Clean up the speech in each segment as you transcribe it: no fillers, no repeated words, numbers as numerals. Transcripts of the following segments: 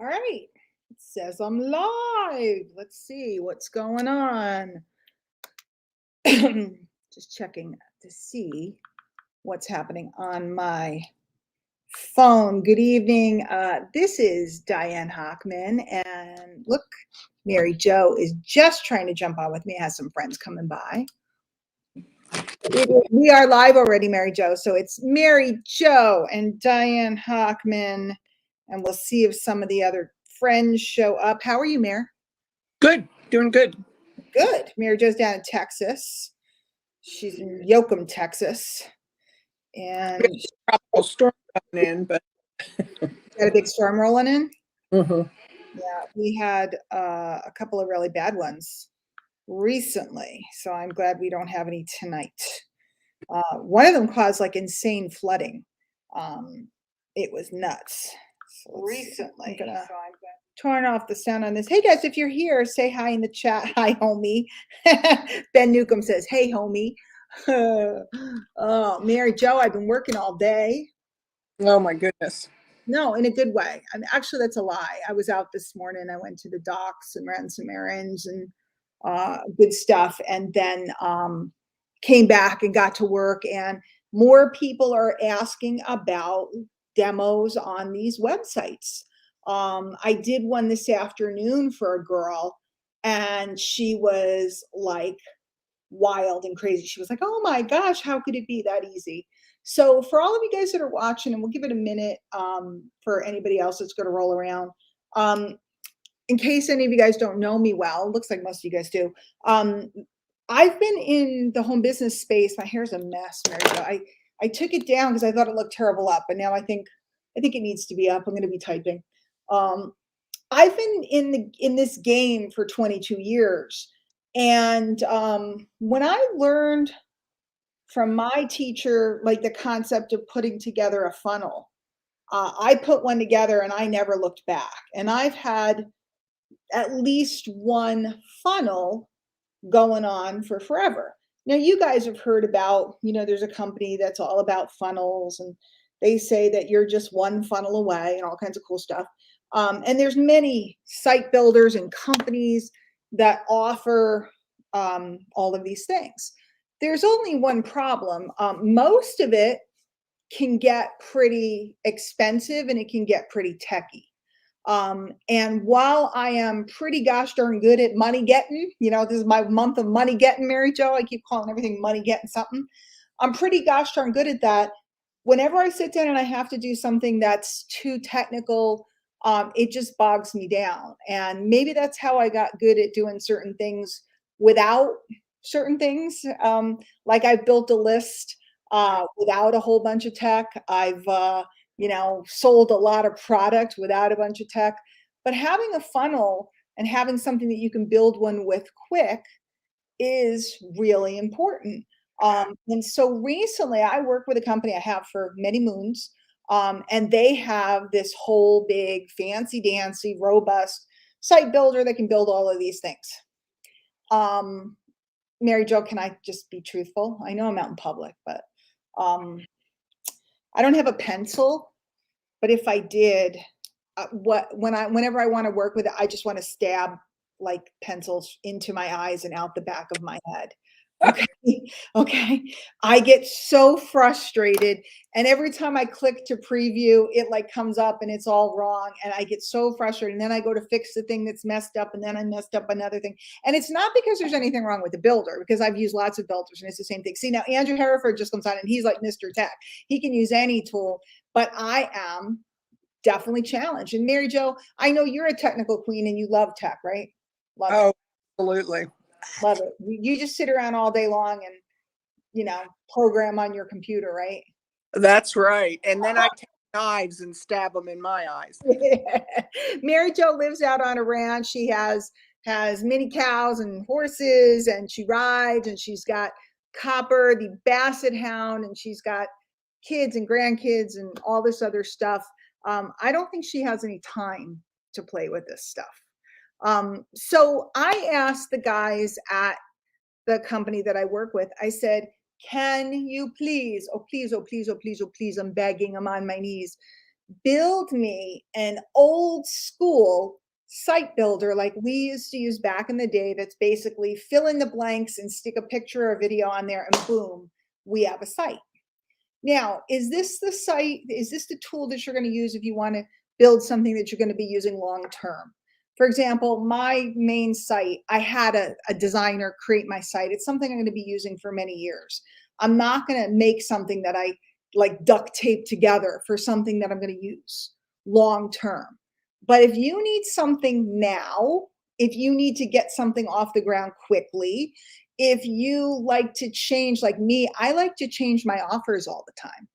All right. It says I'm live. Let's see what's going on. Just checking to see what's happening on my phone. Good evening. This is Diane Hockman. And look, Mary Jo is just trying to jump on with me. Has some friends coming by. We are live already, Mary Jo. So it's Mary Jo and Diane Hockman. And we'll see if some of the other friends show up. How are you, Mary? Good, doing good. Good. Mary Jo's down in Texas. She's in Yoakum, Texas. And tropical storm coming in, but got a big storm rolling in. mm-hmm. Yeah, we had a couple of really bad ones recently, so I'm glad we don't have any tonight. One of them caused like insane flooding. It was nuts. So recently, I'm gonna turn off the sound on this. Hey guys, if you're here, say hi in the chat. Hi, homie. Ben Newcomb says, "Hey, homie." Oh, Mary Jo, I've been working all day. Oh my goodness. No, in a good way. I mean, actually, that's a lie. I was out this morning. I went to the docks and ran some errands and good stuff, and then came back and got to work. And more people are asking about demos on these websites. I did one this afternoon for a girl, and she was like wild and crazy. She was like, "Oh my gosh, how could it be that easy?" So for all of you guys that are watching, and we'll give it a minute for anybody else that's going to roll around. In case any of you guys don't know me well, looks like most of you guys do. I've been in the home business space. My hair's a mess, Mary Jo. I took it down because I thought it looked terrible up, and now I think it needs to be up. I'm going to be typing. I've been in this game for 22 years, and when I learned from my teacher, like the concept of putting together a funnel, I put one together and I never looked back. And I've had at least one funnel going on for forever. Now, you guys have heard about, there's a company that's all about funnels, and they say that you're just one funnel away and all kinds of cool stuff. And there's many site builders and companies that offer all of these things. There's only one problem. Most of it can get pretty expensive and it can get pretty techy. And while I am pretty gosh darn good at money getting, this is my month of money getting, Mary Jo. I keep calling everything money getting something. I'm pretty gosh darn good at that. Whenever I sit down and I have to do something that's too technical, it just bogs me down. And maybe that's how I got good at doing certain things without certain things. Like I've built a list without a whole bunch of tech. I've sold a lot of product without a bunch of tech. But having a funnel and having something that you can build one with quick is really important. And so recently I work with a company I have for many moons, and they have this whole big fancy dancy robust site builder that can build all of these things. Mary Jo, can I just be truthful? I know I'm out in public, but I don't have a pencil, but if I did, whenever I want to work with it, I just want to stab like pencils into my eyes and out the back of my head. Okay. Okay. I get so frustrated. And every time I click to preview, it like comes up and it's all wrong. And I get so frustrated. And then I go to fix the thing that's messed up. And then I messed up another thing. And it's not because there's anything wrong with the builder, because I've used lots of builders and it's the same thing. See, now Andrew Hereford just comes on and he's like Mr. Tech. He can use any tool, but I am definitely challenged. And Mary Jo, I know you're a technical queen and you love tech, right? Love it. Absolutely. Love it. You just sit around all day long and, program on your computer, right? That's right. And then I take knives and stab them in my eyes. Mary Jo lives out on a ranch. She has many cows and horses, and she rides, and she's got Copper, the basset hound, and she's got kids and grandkids and all this other stuff. I don't think she has any time to play with this stuff. So I asked the guys at the company that I work with, I said, can you please, oh please, oh please, oh please, oh please, I'm begging, I'm on my knees, build me an old school site builder like we used to use back in the day, that's basically fill in the blanks and stick a picture or video on there, and boom, we have a site. Now, is this the site? Is this the tool that you're going to use if you want to build something that you're going to be using long term? For example, my main site, I had a designer create my site. It's something I'm going to be using for many years. I'm not going to make something that I like duct tape together for something that I'm going to use long term. But if you need something now, if you need to get something off the ground quickly, if you like to change, like me, I like to change my offers all the time.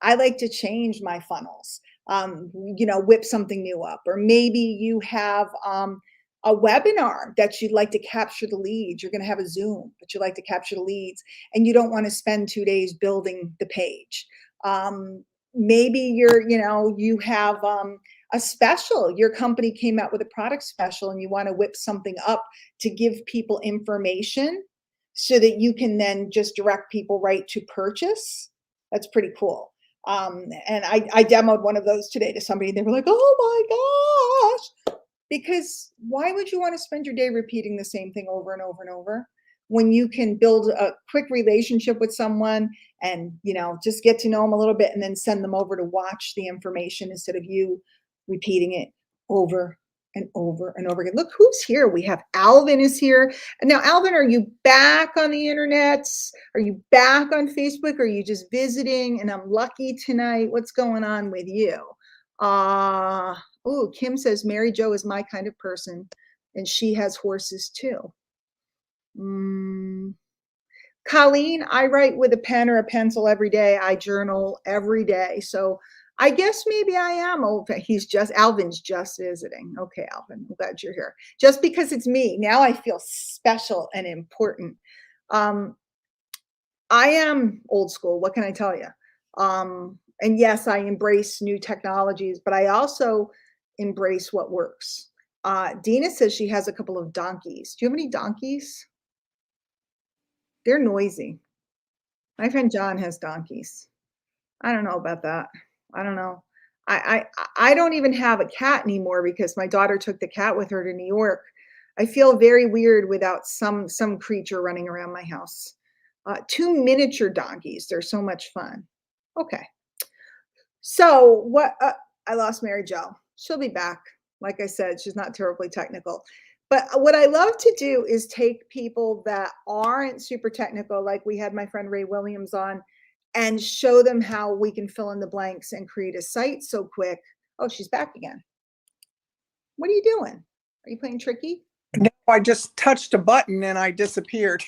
I like to change my funnels, whip something new up. Or maybe you have a webinar that you'd like to capture the leads. You're going to have a Zoom, but you like to capture the leads and you don't want to spend 2 days building the page. Maybe you have a special. Your company came out with a product special and you want to whip something up to give people information so that you can then just direct people right to purchase. That's pretty cool. And I demoed one of those today to somebody. They were like, oh my gosh. Because why would you want to spend your day repeating the same thing over and over and over when you can build a quick relationship with someone and, just get to know them a little bit and then send them over to watch the information instead of you repeating it over and over and over again. Look who's here. We have Alvin is here. And now, Alvin, are you back on the internet? Are you back on Facebook? Or are you just visiting and I'm lucky tonight? What's going on with you? Oh, Kim says Mary Jo is my kind of person and she has horses too. Colleen, I write with a pen or a pencil every day. I journal every day. So I guess maybe I am old. Alvin's just visiting. Okay, Alvin, I'm glad you're here. Just because it's me, now I feel special and important. I am old school. What can I tell you? And yes, I embrace new technologies, but I also embrace what works. Dina says she has a couple of donkeys. Do you have any donkeys? They're noisy. My friend John has donkeys. I don't know about that. I don't know. I don't even have a cat anymore because my daughter took the cat with her to New York. I feel very weird without some creature running around my house. 2 miniature donkeys. They're so much fun. Okay. So what? I lost Mary Jo. She'll be back. Like I said, she's not terribly technical. But what I love to do is take people that aren't super technical, like we had my friend Ray Williams on, and show them how we can fill in the blanks and create a site so quick. Oh, she's back again. What are you doing? Are you playing tricky? No, I just touched a button and I disappeared.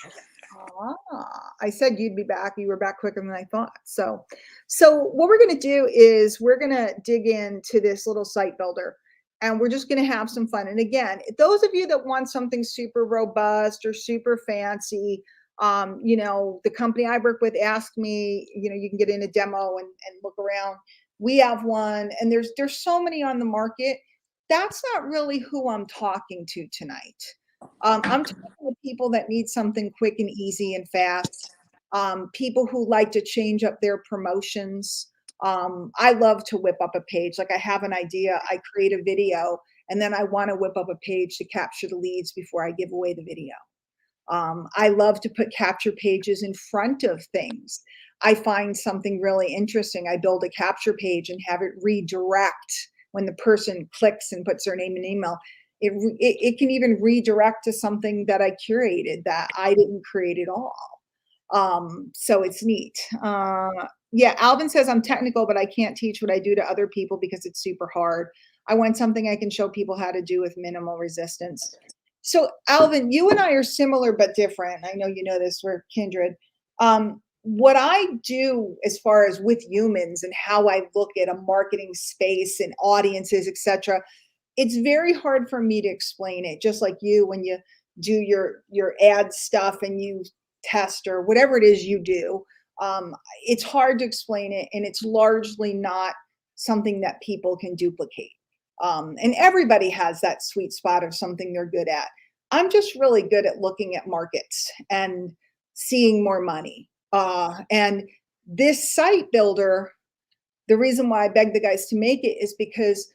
I said you'd be back. You were back quicker than I thought. So what we're going to do is we're going to dig into this little site builder and we're just going to have some fun. And again, those of you that want something super robust or super fancy, the company I work with asked me, you can get in a demo and look around. We have one and there's so many on the market. That's not really who I'm talking to tonight. I'm talking to people that need something quick and easy and fast. People who like to change up their promotions. I love to whip up a page. Like I have an idea, I create a video, and then I want to whip up a page to capture the leads before I give away the video. I love to put capture pages in front of things. I find something really interesting. I build a capture page and have it redirect when the person clicks and puts their name and email. It can even redirect to something that I curated that I didn't create at all. So it's neat. Yeah, Alvin says I'm technical, but I can't teach what I do to other people because it's super hard. I want something I can show people how to do with minimal resistance. So Alvin, you and I are similar but different. I know you know this, we're kindred. What I do as far as with humans and how I look at a marketing space and audiences, etc., it's very hard for me to explain it. Just like you, when you do your ad stuff and you test or whatever it is you do, it's hard to explain it, and it's largely not something that people can duplicate. And everybody has that sweet spot of something they're good at. I'm just really good at looking at markets and seeing more money. And this site builder, the reason why I beg the guys to make it is because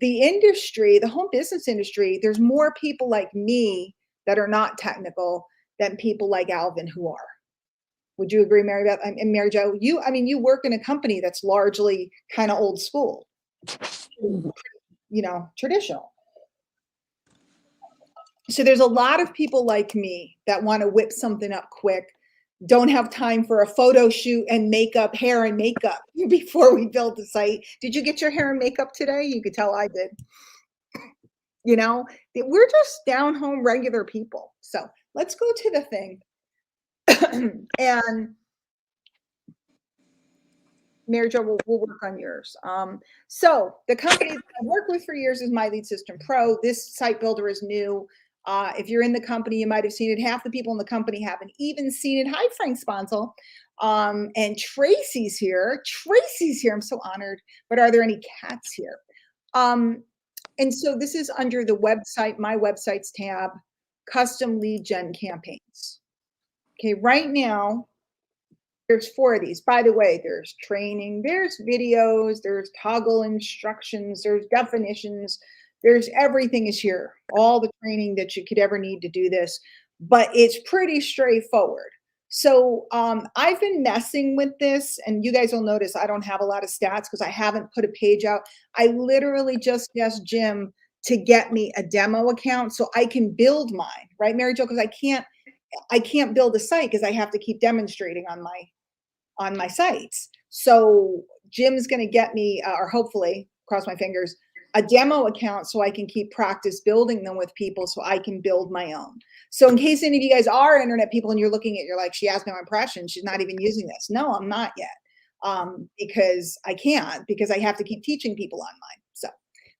the industry, the home business industry, there's more people like me that are not technical than people like Alvin who are. Would you agree, Mary Beth and Mary Jo? You work in a company that's largely kind of old school, traditional. So there's a lot of people like me that want to whip something up quick, don't have time for a photo shoot and makeup, hair and makeup before we build the site. Did you get your hair and makeup today? You could tell I did. We're just down home regular people. So let's go to the thing. And Mary Jo, we'll work on yours. So the company that I've worked with for years is My Lead System Pro. This site builder is new. If you're in the company, you might have seen it. Half the people in the company haven't even seen it. Hi, Frank Sponsel. And Tracy's here. I'm so honored. But are there any cats here? And so this is under the website, My Websites tab, custom lead gen campaigns. Okay, right now, there's 4 of these. By the way, there's training, there's videos, there's toggle instructions, there's definitions, there's everything is here. All the training that you could ever need to do this, but it's pretty straightforward. So I've been messing with this, and you guys will notice I don't have a lot of stats because I haven't put a page out. I literally just asked Jim to get me a demo account so I can build mine, right, Mary Jo? Because I can't build a site because I have to keep demonstrating on my sites. So Jim's going to get me, or hopefully, cross my fingers, a demo account so I can keep practice building them with people so I can build my own. So in case any of you guys are internet people and you're looking at, you're like, she has no impression, she's not even using this. No, I'm not yet, because I can't, because I have to keep teaching people on mine. So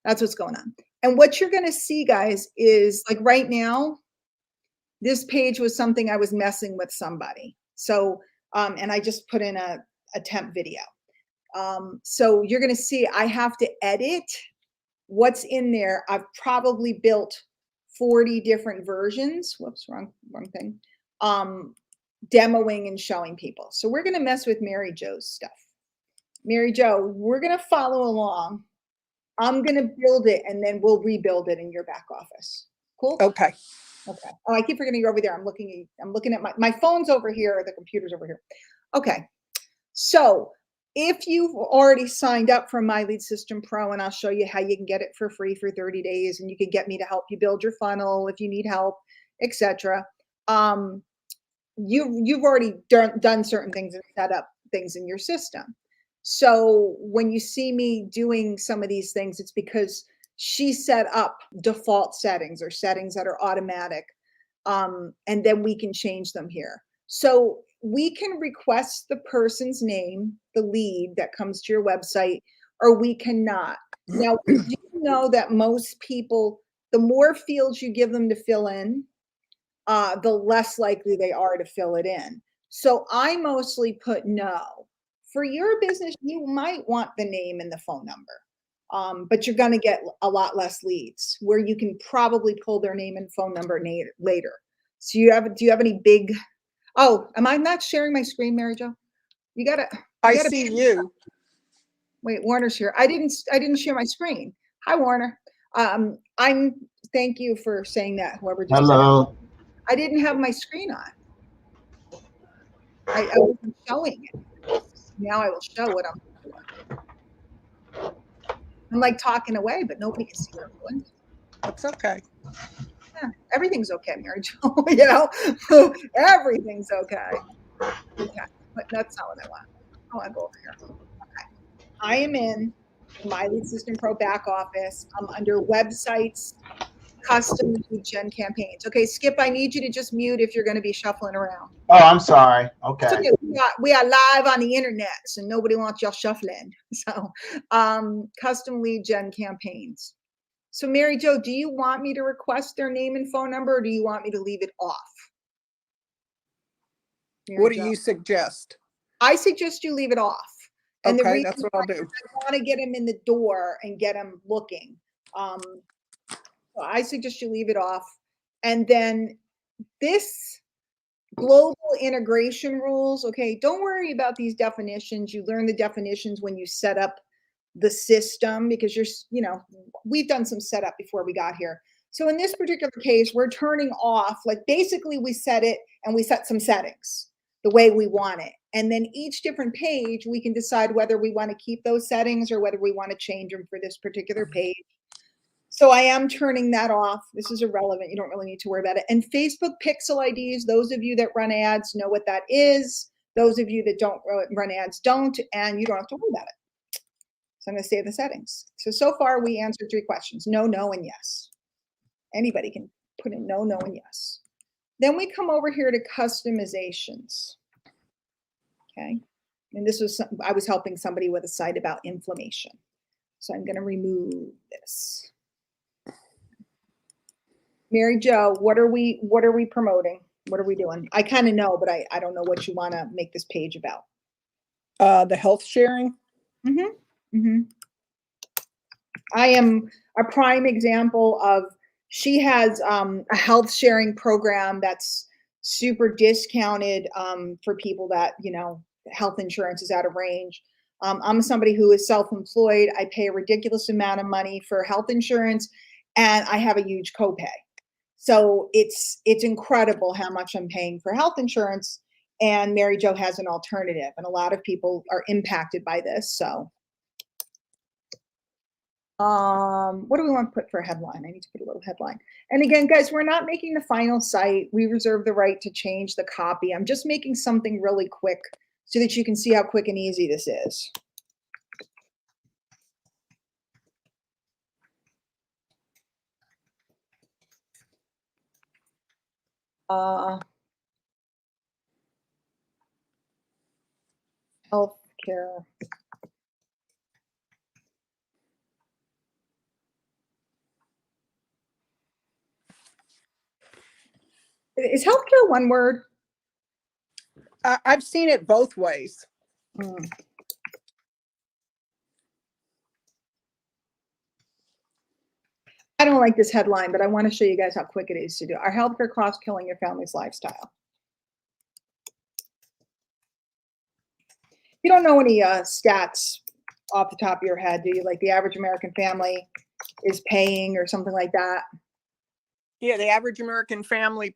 that's what's going on. And what you're going to see, guys, is like right now, this page was something I was messing with somebody. So, and I just put in a temp video. So you're going to see I have to edit what's in there. I've probably built 40 different versions. Whoops, wrong thing. Demoing and showing people. So we're going to mess with Mary Jo's stuff. Mary Jo, we're going to follow along. I'm going to build it and then we'll rebuild it in your back office. Cool? Okay. Okay. Oh, I keep forgetting you're over there. I'm looking at my phone's over here. The computer's over here. Okay. So if you've already signed up for My Lead System Pro, and I'll show you how you can get it for free for 30 days, and you can get me to help you build your funnel if you need help, etc. You've already done certain things and set up things in your system. So when you see me doing some of these things, it's because she set up default settings or settings that are automatic, and then we can change them here. So we can request the person's name, the lead that comes to your website, or we cannot. Now, do you know that most people, the more fields you give them to fill in, the less likely they are to fill it in. So I mostly put no. For your business, you might want the name and the phone number, but you're going to get a lot less leads where you can probably pull their name and phone number later. So do you have any big, am I not sharing my screen, Mary Jo? I see you. Wait, Warner's here. I didn't share my screen. Hi, Warner. Thank you for saying that. Whoever just Hello. I didn't have my screen on. I wasn't showing it. Now I will show what I'm doing. I'm like talking away, but nobody can see what I'm doing. That's okay. Yeah, everything's okay, Mary Jo. Everything's okay. Okay, but that's not what I want. I want to go over here. Okay. I am in My Lead System Pro back office. I'm under websites, custom lead gen campaigns. Okay, Skip, I need you to just mute if you're going to be shuffling around. Oh, I'm sorry. Okay. Okay. We are live on the internet, so nobody wants y'all shuffling. So, custom lead gen campaigns. So, Mary Jo, do you want me to request their name and phone number, or do you want me to leave it off? Mary what do you suggest? I suggest you leave it off. And okay, that's what I'll do. I want to get them in the door and get them looking. So I suggest you leave it off. And then this Global integration rules. Okay, don't worry about these definitions. You learn the definitions when you set up the system because we've done some setup before we got here. So in this particular case, we're turning off, like basically we set it and we set some settings the way we want it. And then each different page, we can decide whether we want to keep those settings or whether we want to change them for this particular page. So I am turning that off. This is irrelevant. You don't really need to worry about it. And Facebook pixel IDs, those of you that run ads know what that is. Those of you that don't run ads don't, and you don't have to worry about it. So I'm going to save the settings. So far we answered 3 questions: no, no, and yes. Anybody can put in no, no, and yes. Then we come over here to customizations. Okay. And this was, I was helping somebody with a site about inflammation. So I'm going to remove this. Mary Jo, what are we promoting? What are we doing? I kind of know, but I don't know what you want to make this page about. The health sharing. I am a prime example of, she has a health sharing program that's super discounted for people that, health insurance is out of range. I'm somebody who is self-employed. I pay a ridiculous amount of money for health insurance and I have a huge copay. So it's incredible how much I'm paying for health insurance, and Mary Jo has an alternative, and a lot of people are impacted by this. So what do we want to put for a headline? I need to put a little headline. And again, guys, we're not making the final site. We reserve the right to change the copy. I'm just making something really quick so that you can see how quick and easy this is. Healthcare. Is healthcare one word? I've seen it both ways. I don't like this headline, but I want to show you guys how quick it is to do. Are healthcare costs killing your family's lifestyle? You don't know any stats off the top of your head, do you? Like the average American family is paying or something like that? Yeah, the average American family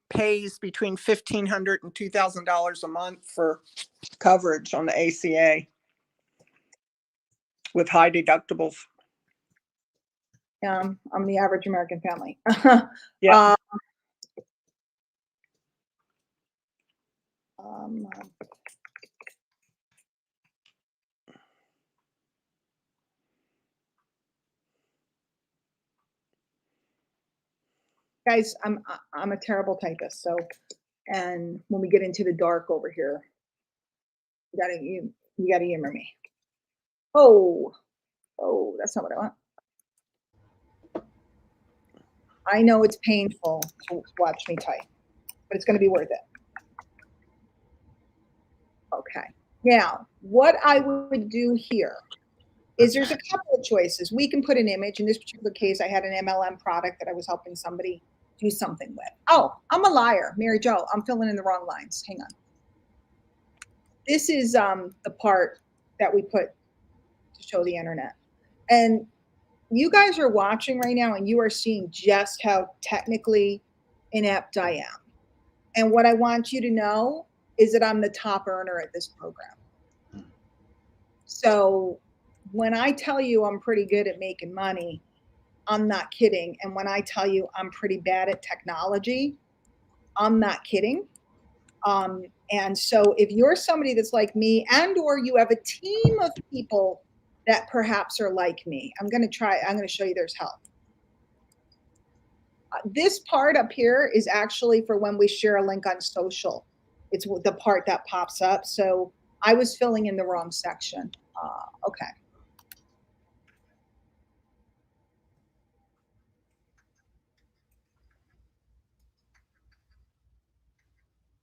pays between $1,500 and $2,000 a month for coverage on the ACA with high deductibles. I'm the average American family. Yeah. Guys, I'm a terrible typist. So, and when we get into the dark over here, you gotta humor me. Oh, that's not what I want. I know it's painful to watch me type, but it's going to be worth it. Okay. Now, what I would do here is there's a couple of choices. We can put an image. In this particular case, I had an MLM product that I was helping somebody do something with. Oh, I'm a liar, Mary Jo. I'm filling in the wrong lines. Hang on. This is the part that we put to show the internet. And you guys are watching right now and you are seeing just how technically inept I am. And what I want you to know is that I'm the top earner at this program. So when I tell you I'm pretty good at making money, I'm not kidding. And when I tell you I'm pretty bad at technology, I'm not kidding. And so if you're somebody that's like me and or you have a team of people that perhaps are like me, I'm going to show you there's help. This part up here is actually for when we share a link on social. It's the part that pops up. So I was filling in the wrong section. Okay.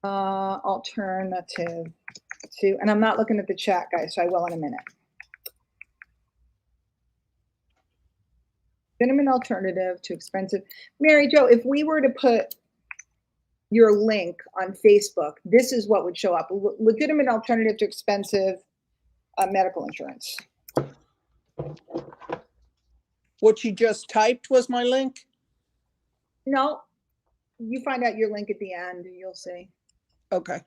Alternative to, and I'm not looking at the chat, guys, so I will in a minute. Cinnamon alternative to expensive. Mary Jo, if we were to put your link on Facebook, this is what would show up. Legitimate alternative to expensive medical insurance. What you just typed was my link? No, you find out your link at the end, you'll see. Okay.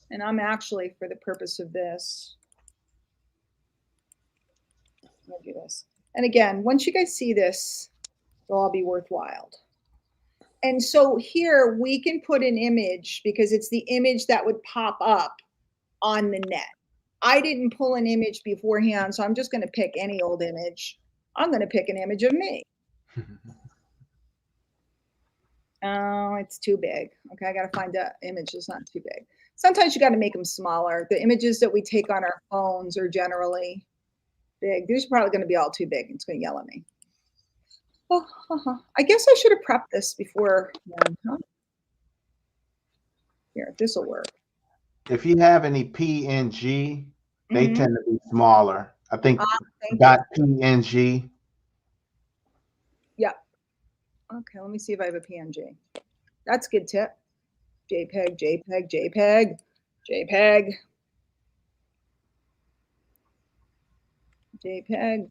And I'm actually, for the purpose of this, I'm gonna do this. And again, once you guys see this, it'll all be worthwhile. And so here we can put an image because it's the image that would pop up on the net. I didn't pull an image beforehand, so I'm just going to pick any old image. I'm going to pick an image of me. Oh, it's too big. Okay, I got to find an image that's not too big. Sometimes you got to make them smaller. The images that we take on our phones are generally big. These are probably going to be all too big. It's going to yell at me. Oh, I guess I should have prepped this before. Huh? Here, this will work. If you have any PNG, they tend to be smaller. I think .png. Yeah. Okay, let me see if I have a PNG. That's a good tip. JPEG, JPEG, JPEG, JPEG, JPEG.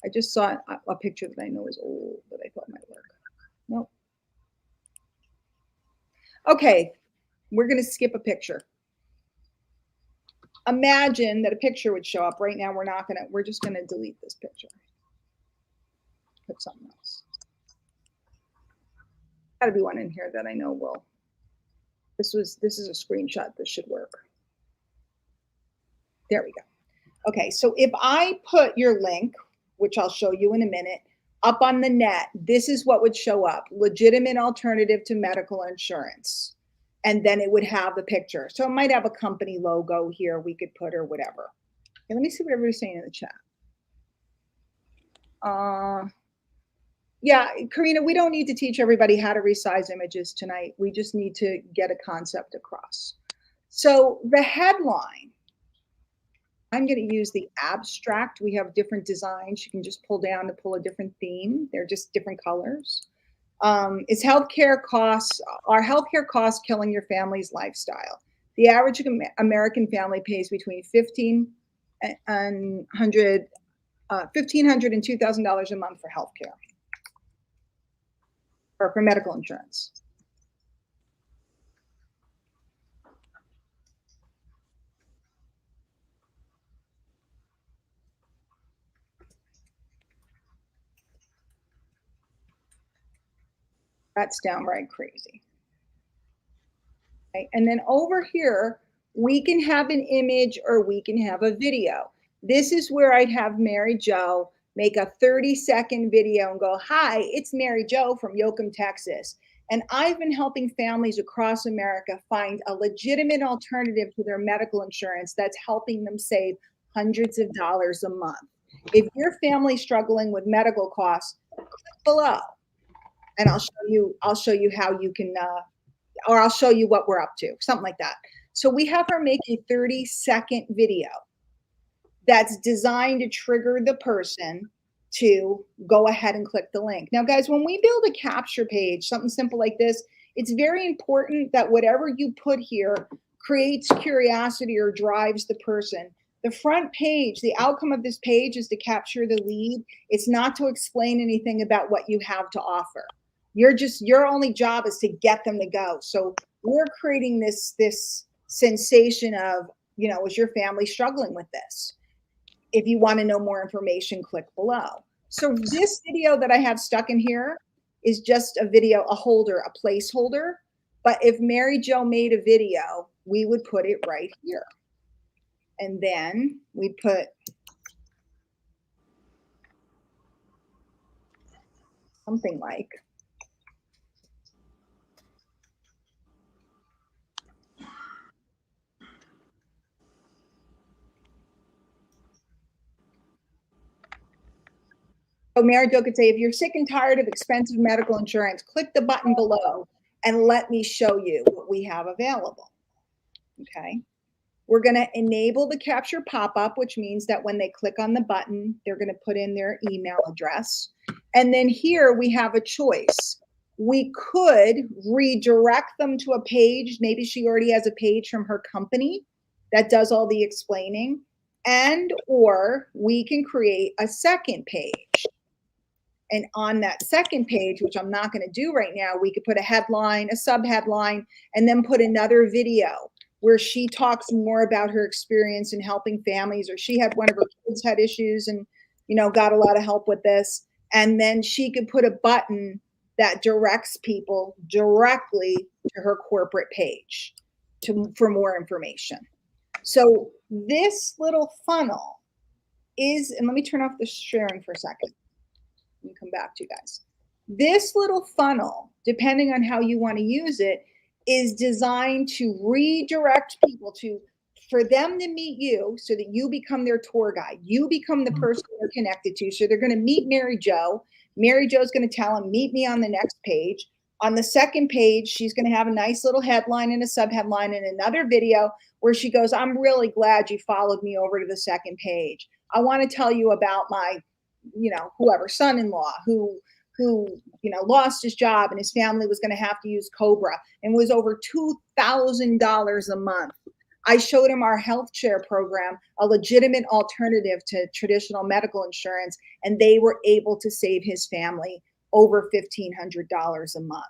I just saw a picture that I know is old, but I thought might work. Nope. Okay, we're going to skip a picture. Imagine that a picture would show up. Right now, we're just going to delete this picture. Put something else. Got to be one in here that I know will. This is a screenshot. This should work. There we go. Okay, so if I put your link, which I'll show you in a minute, up on the net, this is what would show up. Legitimate alternative to medical insurance. And then it would have the picture. So it might have a company logo here we could put or whatever. Okay, let me see what everybody's saying in the chat. Yeah, Karina, we don't need to teach everybody how to resize images tonight. We just need to get a concept across. So the headline, I'm going to use the abstract. We have different designs. You can just pull down to pull a different theme. They're just different colors. Is healthcare costs, are healthcare costs killing your family's lifestyle? The average American family pays between $1,500 and $2,000 a month for healthcare, or for medical insurance. That's downright crazy. Okay. And then over here, we can have an image or we can have a video. This is where I'd have Mary Jo make a 30-second video and go, hi, it's Mary Jo from Yoakum, Texas. And I've been helping families across America find a legitimate alternative to their medical insurance that's helping them save hundreds of dollars a month. If your family's struggling with medical costs, click below. And I'll show you how you can, or I'll show you what we're up to, something like that. So we have her make a 30-second video that's designed to trigger the person to go ahead and click the link. Now, guys, when we build a capture page, something simple like this, it's very important that whatever you put here creates curiosity or drives the person. The front page, the outcome of this page is to capture the lead. It's not to explain anything about what you have to offer. Your only job is to get them to go. So we're creating this sensation of, you know, is your family struggling with this? If you want to know more information, click below. So this video that I have stuck in here is just a video, a holder, a placeholder. But if Mary Jo made a video, we would put it right here. And then we put something like, so Mary Jo could say, if you're sick and tired of expensive medical insurance, click the button below and let me show you what we have available. Okay. We're going to enable the capture pop-up, which means that when they click on the button, they're going to put in their email address. And then here we have a choice. We could redirect them to a page. Maybe she already has a page from her company that does all the explaining. And or we can create a second page. And on that second page, which I'm not going to do right now, we could put a headline, a subheadline, and then put another video where she talks more about her experience in helping families, or she had one of her kids had issues and, you know, got a lot of help with this. And then she could put a button that directs people directly to her corporate page for more information. So this little funnel is, and let me turn off the sharing for a second. Let me come back to you guys. This little funnel, depending on how you want to use it, is designed to redirect people for them to meet you so that you become their tour guide. You become the person they're connected to. So they're going to meet Mary Jo. Mary Jo's going to tell them, meet me on the next page. On the second page, she's going to have a nice little headline and a subheadline and another video where she goes, I'm really glad you followed me over to the second page. I want to tell you about my, you know, whoever, son-in-law who, you know, lost his job and his family was going to have to use Cobra and was over $2,000 a month. I showed him our health share program, a legitimate alternative to traditional medical insurance, and they were able to save his family over $1,500 a month.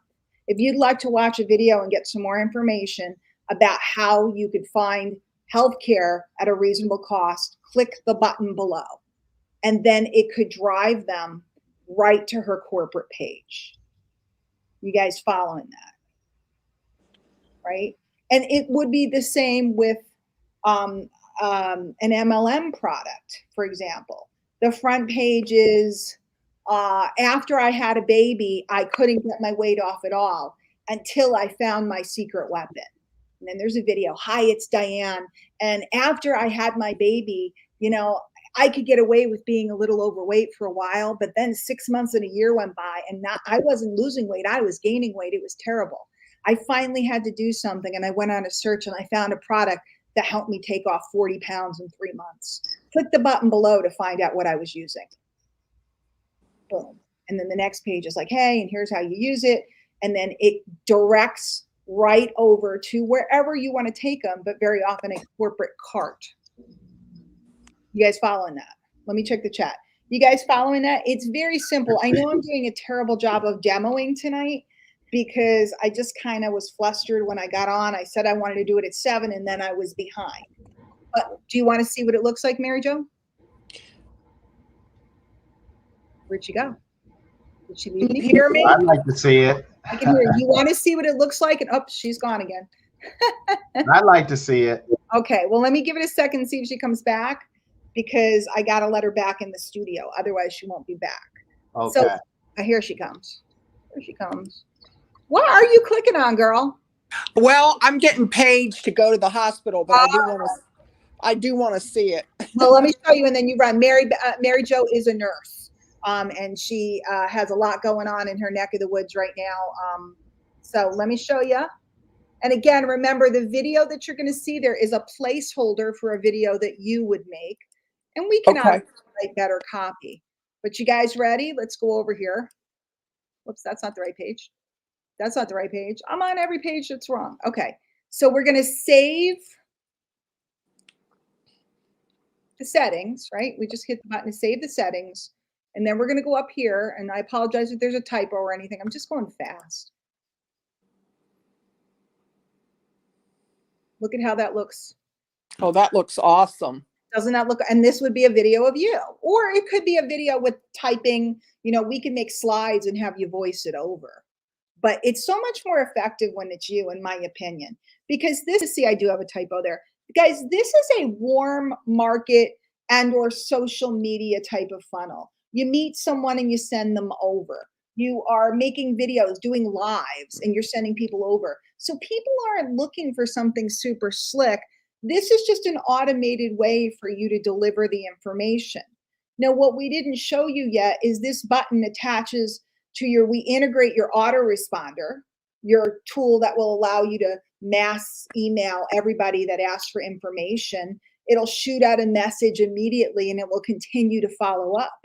If you'd like to watch a video and get some more information about how you could find healthcare at a reasonable cost, click the button below. And then it could drive them right to her corporate page. You guys following that? Right? And it would be the same with an MLM product, for example. The front page is, after I had a baby, I couldn't get my weight off at all until I found my secret weapon. And then there's a video, hi, it's Diane. And after I had my baby, you know, I could get away with being a little overweight for a while, but then 6 months and a year went by and I wasn't losing weight. I was gaining weight. It was terrible. I finally had to do something, and I went on a search and I found a product that helped me take off 40 pounds in 3 months. Click the button below to find out what I was using. Boom. And then the next page is like, hey, and here's how you use it. And then it directs right over to wherever you want to take them, but very often a corporate cart. You guys following that? Let me check the chat. You guys following that? It's very simple. I know I'm doing a terrible job of demoing tonight because I just kind of was flustered when I got on. I said I wanted to do it at 7 and then I was behind. But do you want to see what it looks like, Mary Jo? Where'd she go? Did she leave me? You hear me? I'd like to see it. I can hear you. You want to see what it looks like? And she's gone again. I'd like to see it. Okay, well, let me give it a second and see if she comes back because I got to let her back in the studio. Otherwise, she won't be back. Okay. So here she comes. Here she comes. What are you clicking on, girl? Well, I'm getting paid to go to the hospital, but I do want to see it. Well, let me show you, and then you run. Mary Jo is a nurse, and she has a lot going on in her neck of the woods right now. So let me show you. And again, remember the video that you're going to see there is a placeholder for a video that you would make, and we can write better copy. But you guys ready? Let's go over here. Whoops, that's not the right page. That's not the right page. I'm on every page that's wrong. Okay, so we're going to save the settings, right? We just hit the button to save the settings. And then we're going to go up here. And I apologize if there's a typo or anything. I'm just going fast. Look at how that looks. Oh, that looks awesome. Doesn't that look? And this would be a video of you. Or it could be a video with typing. You know, we can make slides and have you voice it over. But it's so much more effective when it's you, in my opinion. Because see, I do have a typo there. Guys, this is a warm market and or social media type of funnel. You meet someone and you send them over. You are making videos, doing lives, and you're sending people over. So people aren't looking for something super slick. This is just an automated way for you to deliver the information. Now, what we didn't show you yet is this button attaches to we integrate your autoresponder, your tool that will allow you to mass email everybody that asks for information. It'll shoot out a message immediately and it will continue to follow up.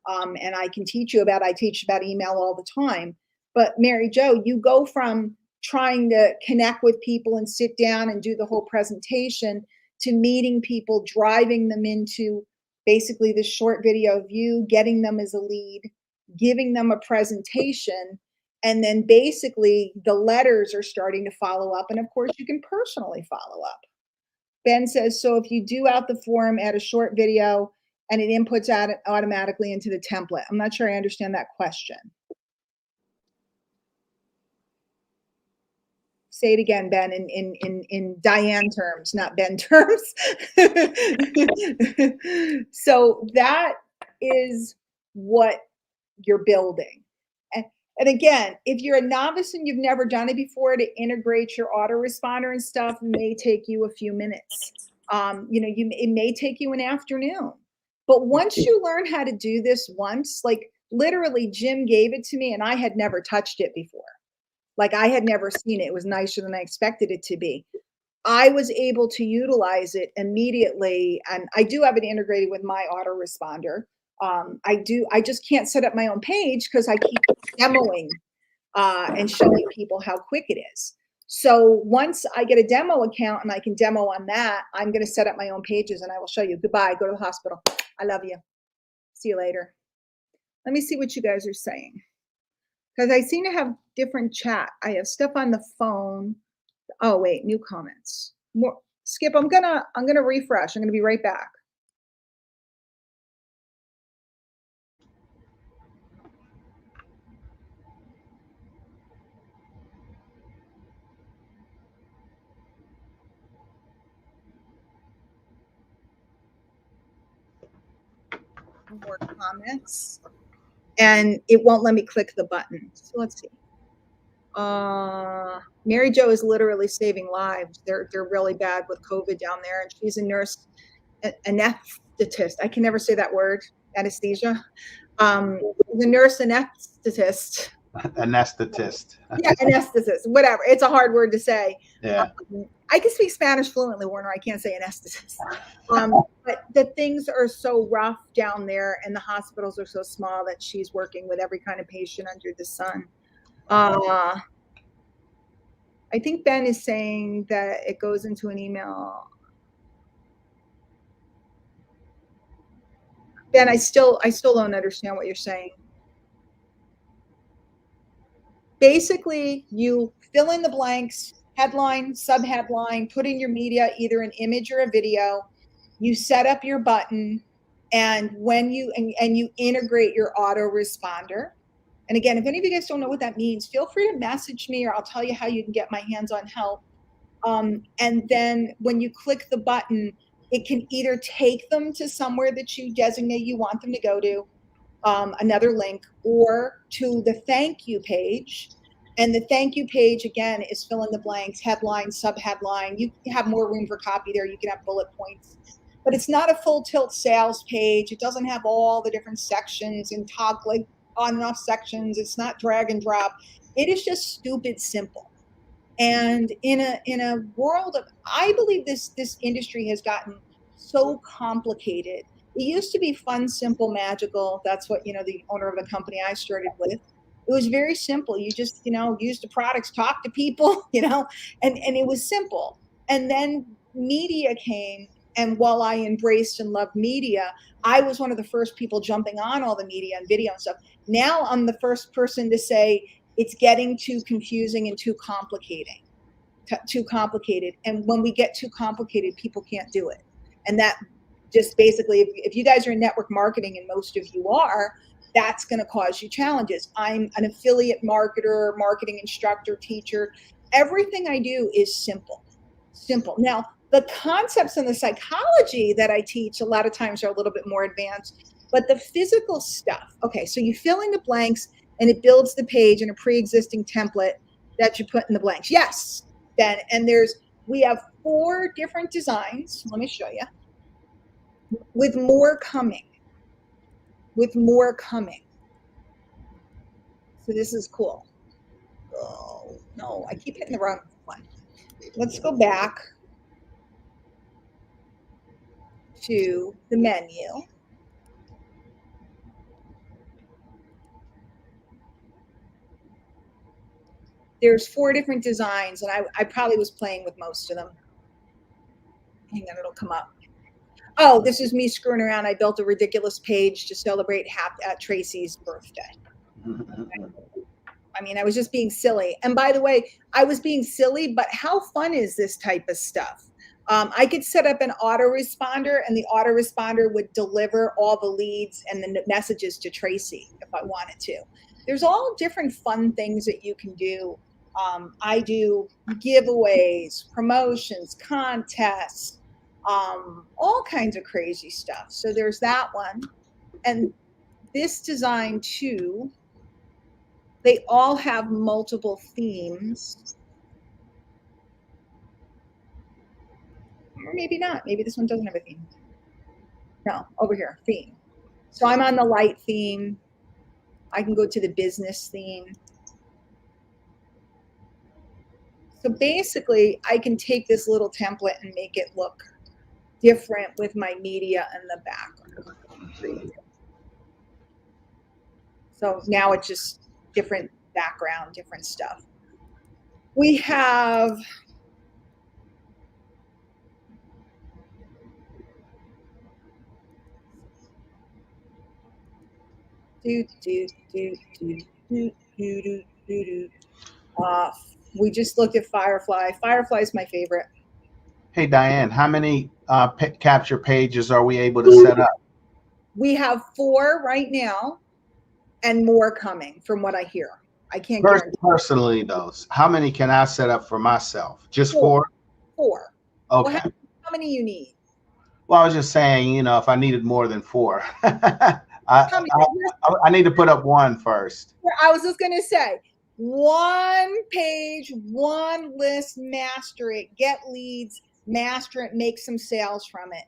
And I can teach you I teach about email all the time. But Mary Jo, you go from trying to connect with people and sit down and do the whole presentation to meeting people, driving them into basically this short video of you, getting them as a lead, giving them a presentation, and then basically the letters are starting to follow up. And of course, you can personally follow up. Ben says, so if you do out the form, add a short video and it inputs out automatically into the template. I'm not sure I understand that question. Say it again, Ben, in Diane terms, not Ben terms. So that is what you're building. And again, if you're a novice and you've never done it before, to integrate your autoresponder and stuff may take you a few minutes. It may take you an afternoon. But once you learn how to do this once, like literally Jim gave it to me and I had never touched it before. Like I had never seen it. It was nicer than I expected it to be. I was able to utilize it immediately. And I do have it integrated with my autoresponder. I just can't set up my own page because I keep demoing and showing people how quick it is. So once I get a demo account and I can demo on that, I'm going to set up my own pages and I will show you. Goodbye. Go to the hospital. I love you. See you later. Let me see what you guys are saying. Because I seem to have different chat. I have stuff on the phone. Oh, wait, new comments. More. Skip, I'm gonna refresh. I'm gonna be right back. More comments. And it won't let me click the button. So let's see. Mary Jo is literally saving lives. They're really bad with COVID down there, and she's a nurse, anesthetist. I can never say that word. Anesthesia. The nurse anesthetist. Anesthetist. Yeah, anesthetist. Whatever. It's a hard word to say. Yeah. I can speak Spanish fluently, Warner. I can't say anesthetist. But the things are so rough down there, and the hospitals are so small that she's working with every kind of patient under the sun. I think Ben is saying that it goes into an email. Ben, I still don't understand what you're saying. Basically, you fill in the blanks, headline, subheadline, put in your media, either an image or a video. You set up your button, and when you integrate your autoresponder. And again, if any of you guys don't know what that means, feel free to message me or I'll tell you how you can get my hands-on help. And then when you click the button, it can either take them to somewhere that you designate you want them to go to, another link, or to the thank you page. And the thank you page, again, is fill in the blanks, headline, subheadline. You have more room for copy there. You can have bullet points. But it's not a full tilt sales page. It doesn't have all the different sections and toggle on and off sections. It's not drag and drop. It is just stupid simple. And in a world of, I believe this industry has gotten so complicated. It used to be fun, simple, magical. That's what, the owner of the company I started with. It was very simple. You just, use the products, talk to people, and it was simple. And then media came. And while I embraced and loved media, I was one of the first people jumping on all the media and video and stuff. Now I'm the first person to say it's getting too confusing and too complicated. And when we get too complicated, people can't do it. And that just basically, if you guys are in network marketing, and most of you are, that's going to cause you challenges. I'm an affiliate marketer, marketing instructor, teacher. Everything I do is simple. Now, the concepts and the psychology that I teach a lot of times are a little bit more advanced, but the physical stuff. Okay, so you fill in the blanks and it builds the page in a pre-existing template that you put in the blanks. Yes, Ben. And we have 4 different designs. Let me show you. With more coming. So this is cool. Oh, no, I keep hitting the wrong one. let's go back to the menu. There's 4 different designs, and I probably was playing with most of them. Hang on, it'll come up. Oh, this is me screwing around. I built a ridiculous page to celebrate Tracy's birthday. I mean, I was just being silly. And by the way, I was being silly, but how fun is this type of stuff? I could set up an autoresponder, and the autoresponder would deliver all the leads and the messages to Tracy if I wanted to. There's all different fun things that you can do. I do giveaways, promotions, contests, all kinds of crazy stuff. So there's that one. And this design too, they all have multiple themes. Or maybe not. Maybe this one doesn't have a theme. No, over here, theme. So I'm on the light theme. I can go to the business theme. So basically, I can take this little template and make it look different with my media in the background. So now it's just different background, different stuff. We have we just looked at Firefly. Firefly is my favorite. Hey, Diane, how many capture pages are we able to set up? We have 4 right now and more coming from what I hear. I can't guarantee. Personally, those, how many can I set up for myself? Just 4? 4. Okay. Well, how many you need? Well, I was just saying, if I needed more than 4, I need to put up 1 first. I was just going to say, 1 page, 1 list, master it, get leads, master it, make some sales from it.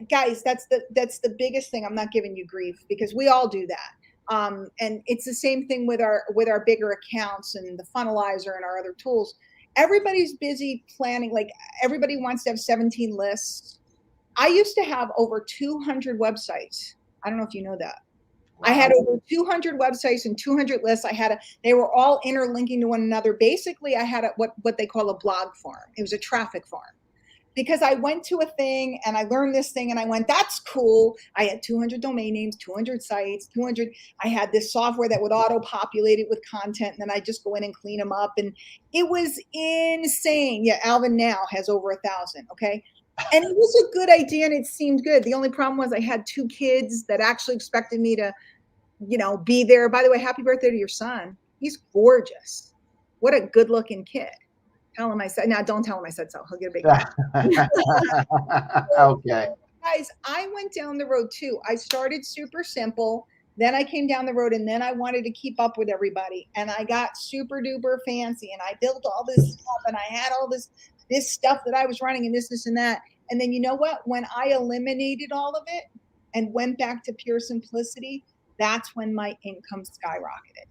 Guys, that's the biggest thing. I'm not giving you grief because we all do that. And it's the same thing with our bigger accounts and the funnelizer and our other tools. Everybody's busy planning. Like everybody wants to have 17 lists. I used to have over 200 websites. I don't know if you know that. Wow. I had over 200 websites and 200 lists. They were all interlinking to one another. Basically, I had what they call a blog farm. It was a traffic farm. Because I went to a thing and I learned this thing and I went, that's cool. I had 200 domain names, 200 sites, 200. I had this software that would auto-populate it with content, and then I just go in and clean them up. And it was insane. Yeah, Alvin now has over 1,000. Okay. And it was a good idea and it seemed good. The only problem was I had 2 kids that actually expected me to, be there. By the way, happy birthday to your son. He's gorgeous. What a good looking kid. Tell him I said, no, don't tell him I said so. He'll get a big Okay. Guys, I went down the road too. I started super simple. Then I came down the road and then I wanted to keep up with everybody. And I got super duper fancy and I built all this stuff and I had all this stuff that I was running and this and that. And then you know what? When I eliminated all of it and went back to pure simplicity, that's when my income skyrocketed.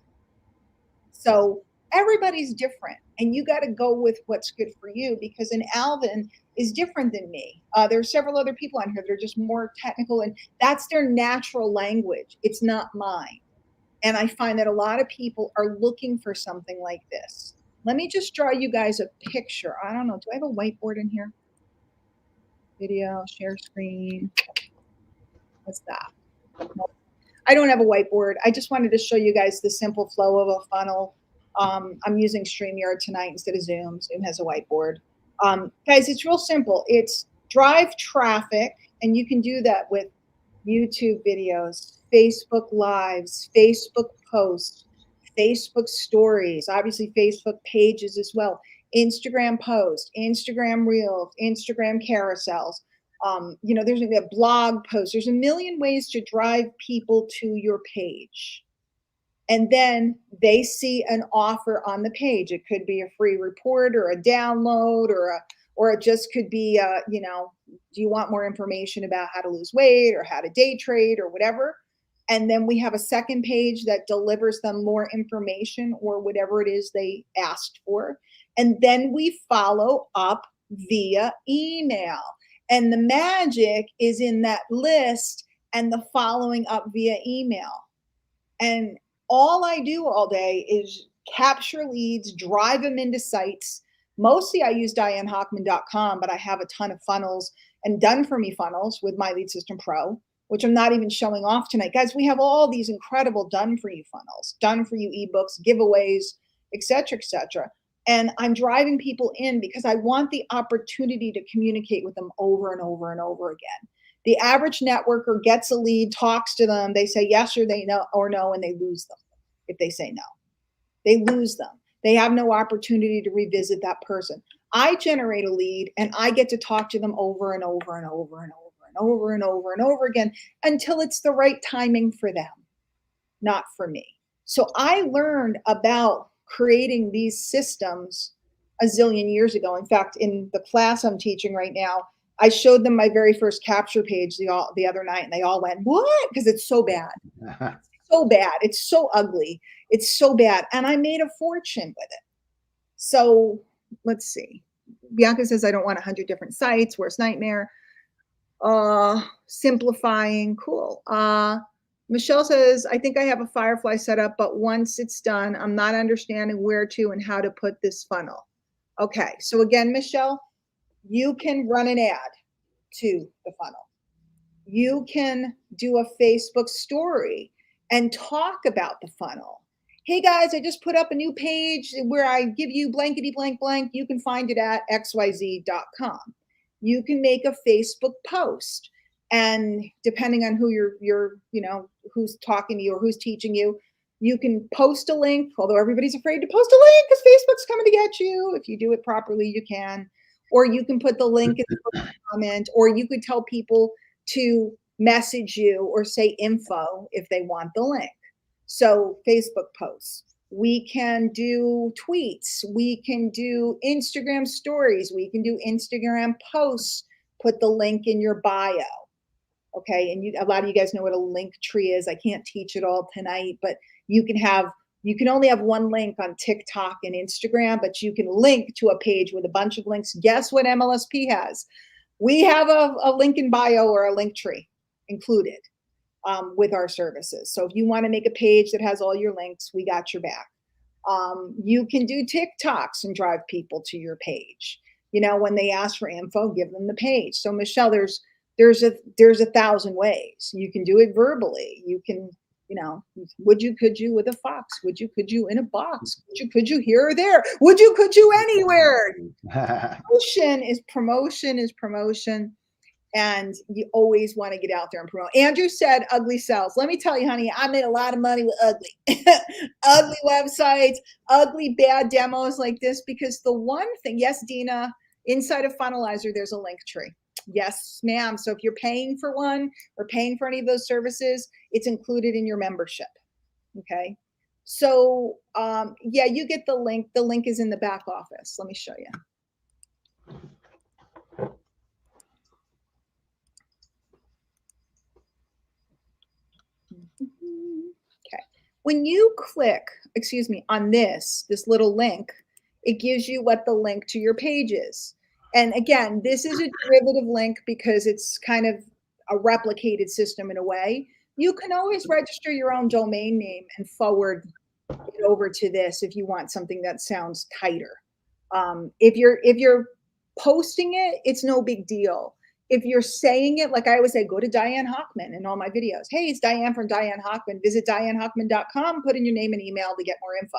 So everybody's different and you got to go with what's good for you because an Alvin is different than me. There are several other people on here that are just more technical and that's their natural language. It's not mine. And I find that a lot of people are looking for something like this. Let me just draw you guys a picture. I don't know. Do I have a whiteboard in here? Video, share screen. What's that? I don't have a whiteboard. I just wanted to show you guys the simple flow of a funnel. I'm using StreamYard tonight instead of Zoom. Zoom has a whiteboard. Guys, it's real simple. It's drive traffic, and you can do that with YouTube videos, Facebook Lives, Facebook posts, Facebook stories, obviously Facebook pages as well, Instagram posts, Instagram reels, Instagram carousels. There's a blog post. There's a million ways to drive people to your page. And then they see an offer on the page. It could be a free report or a download or it just could be, do you want more information about how to lose weight or how to day trade or whatever? And then we have a second page that delivers them more information or whatever it is they asked for. And then we follow up via email. And the magic is in that list and the following up via email. And all I do all day is capture leads, drive them into sites. Mostly I use DianeHockman.com, but I have a ton of funnels and done for me funnels with My Lead System Pro, which I'm not even showing off tonight. Guys, we have all these incredible done for you funnels, done for you ebooks, giveaways, etc., etc. And I'm driving people in because I want the opportunity to communicate with them over and over and over again. The average networker gets a lead, talks to them, they say yes or they no or no, and they lose them if they say no. They lose them. They have no opportunity to revisit that person. I generate a lead and I get to talk to them over and over and over and over and over and over and over again until it's the right timing for them, not for me. So I learned about creating these systems a zillion years ago. In fact, in the class I'm teaching right now, I showed them my very first capture page the other night, and they all went, "What?" Because it's so bad. So bad. It's so ugly. It's so bad. And I made a fortune with it. So let's see. Bianca says, I don't want 100 different sites. Worst nightmare. Simplifying. Cool. Michelle says, I think I have a Firefly set up, but once it's done, I'm not understanding where to and how to put this funnel. Okay. So again, Michelle, you can run an ad to the funnel. You can do a Facebook story and talk about the funnel. Hey guys, I just put up a new page where I give you blankety blank blank. You can find it at xyz.com. You can make a Facebook post, and depending on who you're who's talking to you or who's teaching you, you can post a link, although everybody's afraid to post a link because Facebook's coming to get you. If you do it properly, you can. Or you can put the link in the comment, or you could tell people to message you or say info if they want the link. So Facebook posts. We can do tweets. We can do Instagram stories. We can do Instagram posts. Put the link in your bio. Okay. And a lot of you guys know what a link tree is. I can't teach it all tonight, but you can only have one link on TikTok and Instagram, but you can link to a page with a bunch of links. Guess what MLSP has? We have a link in bio or a link tree included with our services. So if you want to make a page that has all your links, we got your back. You can do TikToks and drive people to your page. When they ask for info, give them the page. So Michelle, there's 1,000 ways. You can do it verbally. You can, could you with a fox? Could you in a box? Could you here or there? Could you anywhere? Promotion is promotion. And you always want to get out there and promote. Andrew said ugly sells. Let me tell you, honey, I made a lot of money with ugly. Ugly websites, ugly bad demos like this, because the one thing, yes, Dina, inside of Funnelizer, there's a link tree. Yes, ma'am. So if you're paying for one or paying for any of those services, it's included in your membership. Okay. So yeah, you get the link. The link is in the back office. Let me show you. Okay. When you click, on this little link, it gives you what the link to your page is. And again, this is a derivative link because it's kind of a replicated system in a way. You can always register your own domain name and forward it over to this if you want something that sounds tighter. If you're posting it, it's no big deal. If you're saying it, like I always say, go to Diane Hockman in all my videos. Hey, it's Diane from Diane Hockman. Visit DianeHockman.com, put in your name and email to get more info.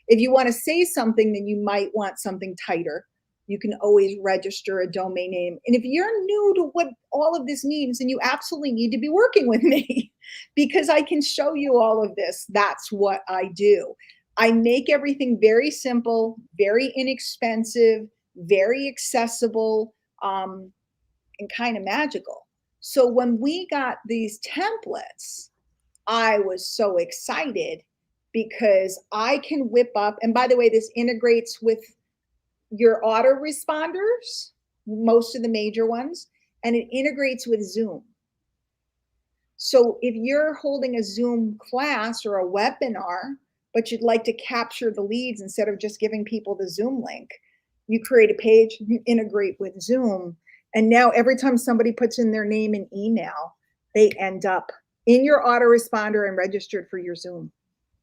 If you want to say something, then you might want something tighter. You can always register a domain name. And if you're new to what all of this means, then you absolutely need to be working with me because I can show you all of this. That's what I do. I make everything very simple, very inexpensive, very accessible, and kind of magical. So when we got these templates, I was so excited because I can whip up, and by the way, this integrates with your autoresponders, most of the major ones, and it integrates with Zoom. So if you're holding a Zoom class or a webinar, but you'd like to capture the leads instead of just giving people the Zoom link, You create a page, you integrate with Zoom, and now every time somebody puts in their name and email, they end up in your autoresponder and registered for your Zoom.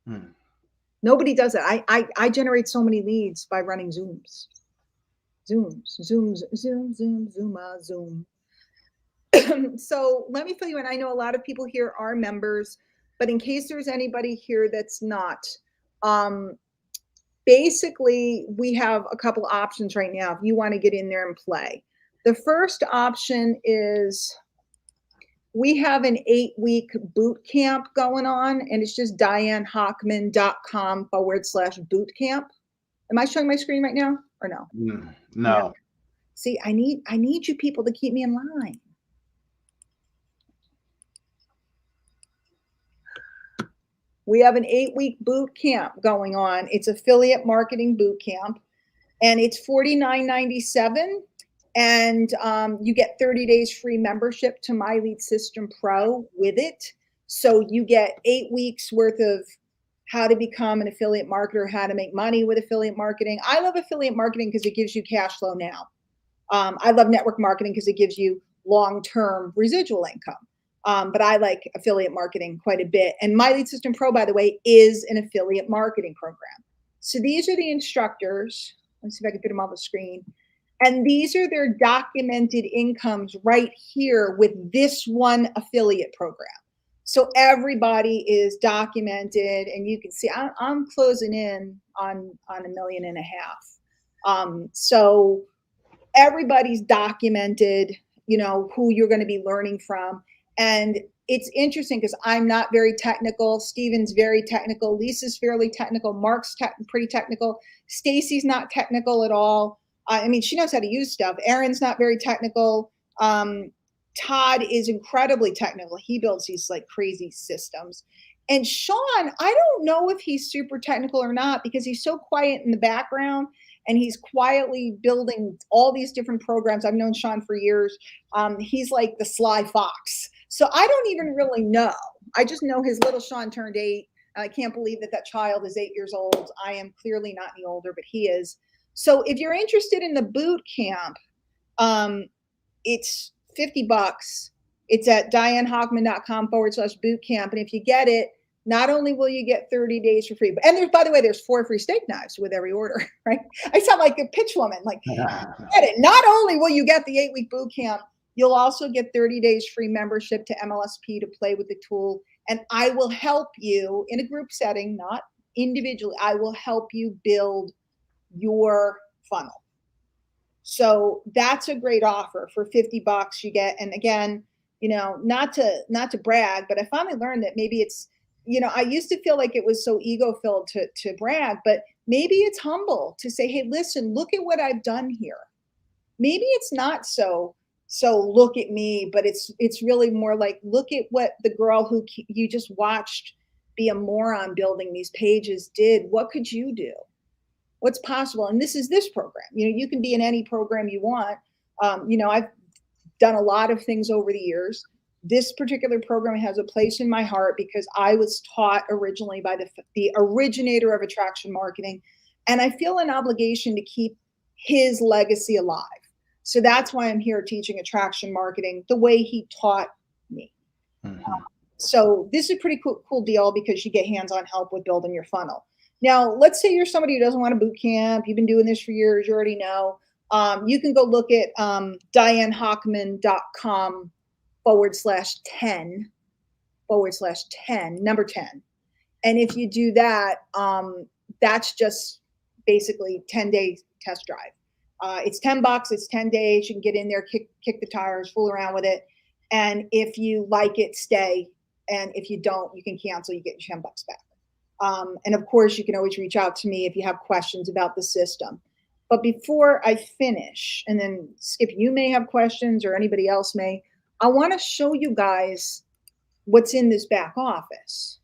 Hmm. Nobody does it. I generate so many leads by running Zooms. Zooms, Zooms, Zoom, Zoom, Zooma, Zoom. So let me fill you in. I know a lot of people here are members, but in case there's anybody here that's not, basically we have a couple options right now if you want to get in there and play. The first option is we have an 8-week boot camp going on, and it's just dianehockman.com/bootcamp. Am I showing my screen right now or no? No. No. See, I need you people to keep me in line. We have an 8-week boot camp going on. It's affiliate marketing boot camp, and it's $49.97. And you get 30 days free membership to My Lead System Pro with it. So you get 8 weeks worth of how to become an affiliate marketer, how to make money with affiliate marketing. I love affiliate marketing because it gives you cash flow now. I love network marketing because it gives you long-term residual income. But I like affiliate marketing quite a bit. And My Lead System Pro, by the way, is an affiliate marketing program. So these are the instructors. Let's see if I can put them on the screen. And these are their documented incomes right here with this one affiliate program. So everybody is documented, and you can see I'm closing in on $1.5 million. So everybody's documented, you know, who you're going to be learning from. And it's interesting because I'm not very technical. Steven's very technical. Lisa's fairly technical. Mark's pretty technical. Stacy's not technical at all. I mean, she knows how to use stuff. Aaron's not very technical. Todd is incredibly technical. He builds these like crazy systems. And Sean, I don't know if he's super technical or not because he's so quiet in the background and he's quietly building all these different programs. I've known Sean for years. He's like the sly fox. So I don't even really know. I just know his little Sean turned 8. I can't believe that child is 8 years old. I am clearly not any older, but he is. So if you're interested in the boot camp, it's $50. It's at dianehockman.com/bootcamp. And if you get it, not only will you get 30 days for free, but and there's, by the way, there's 4 free steak knives with every order, right? I sound like a pitch woman, like, get it. Not only will you get the 8-week boot camp, you'll also get 30 days free membership to MLSP to play with the tool. And I will help you in a group setting, not individually. I will help you build your funnel. So that's a great offer for $50 you get. And again, you know, not to brag, but I finally learned that maybe it's, you know, I used to feel like it was so ego filled to brag, but maybe it's humble to say, hey, listen, look at what I've done here. Maybe it's not so look at me, but it's really more like, look at what the girl who you just watched be a moron building these pages did. What could you do? What's possible? And this is this program. You know, you can be in any program you want. You know, I've done a lot of things over the years. This particular program has a place in my heart because I was taught originally by the originator of attraction marketing. And I feel an obligation to keep his legacy alive. So that's why I'm here teaching attraction marketing the way he taught me. Mm-hmm. So this is a pretty cool deal because you get hands-on help with building your funnel. Now, let's say you're somebody who doesn't want a boot camp. You've been doing this for years. You already know. You can go look at dianehockman.com/10, number 10. And if you do that, that's just basically 10-day test drive. It's $10. It's 10 days. You can get in there, kick the tires, fool around with it. And if you like it, stay. And if you don't, you can cancel. You get your $10 back. And of course, you can always reach out to me if you have questions about the system. But before I finish, and then Skip, you may have questions or anybody else may, I want to show you guys what's in this back office.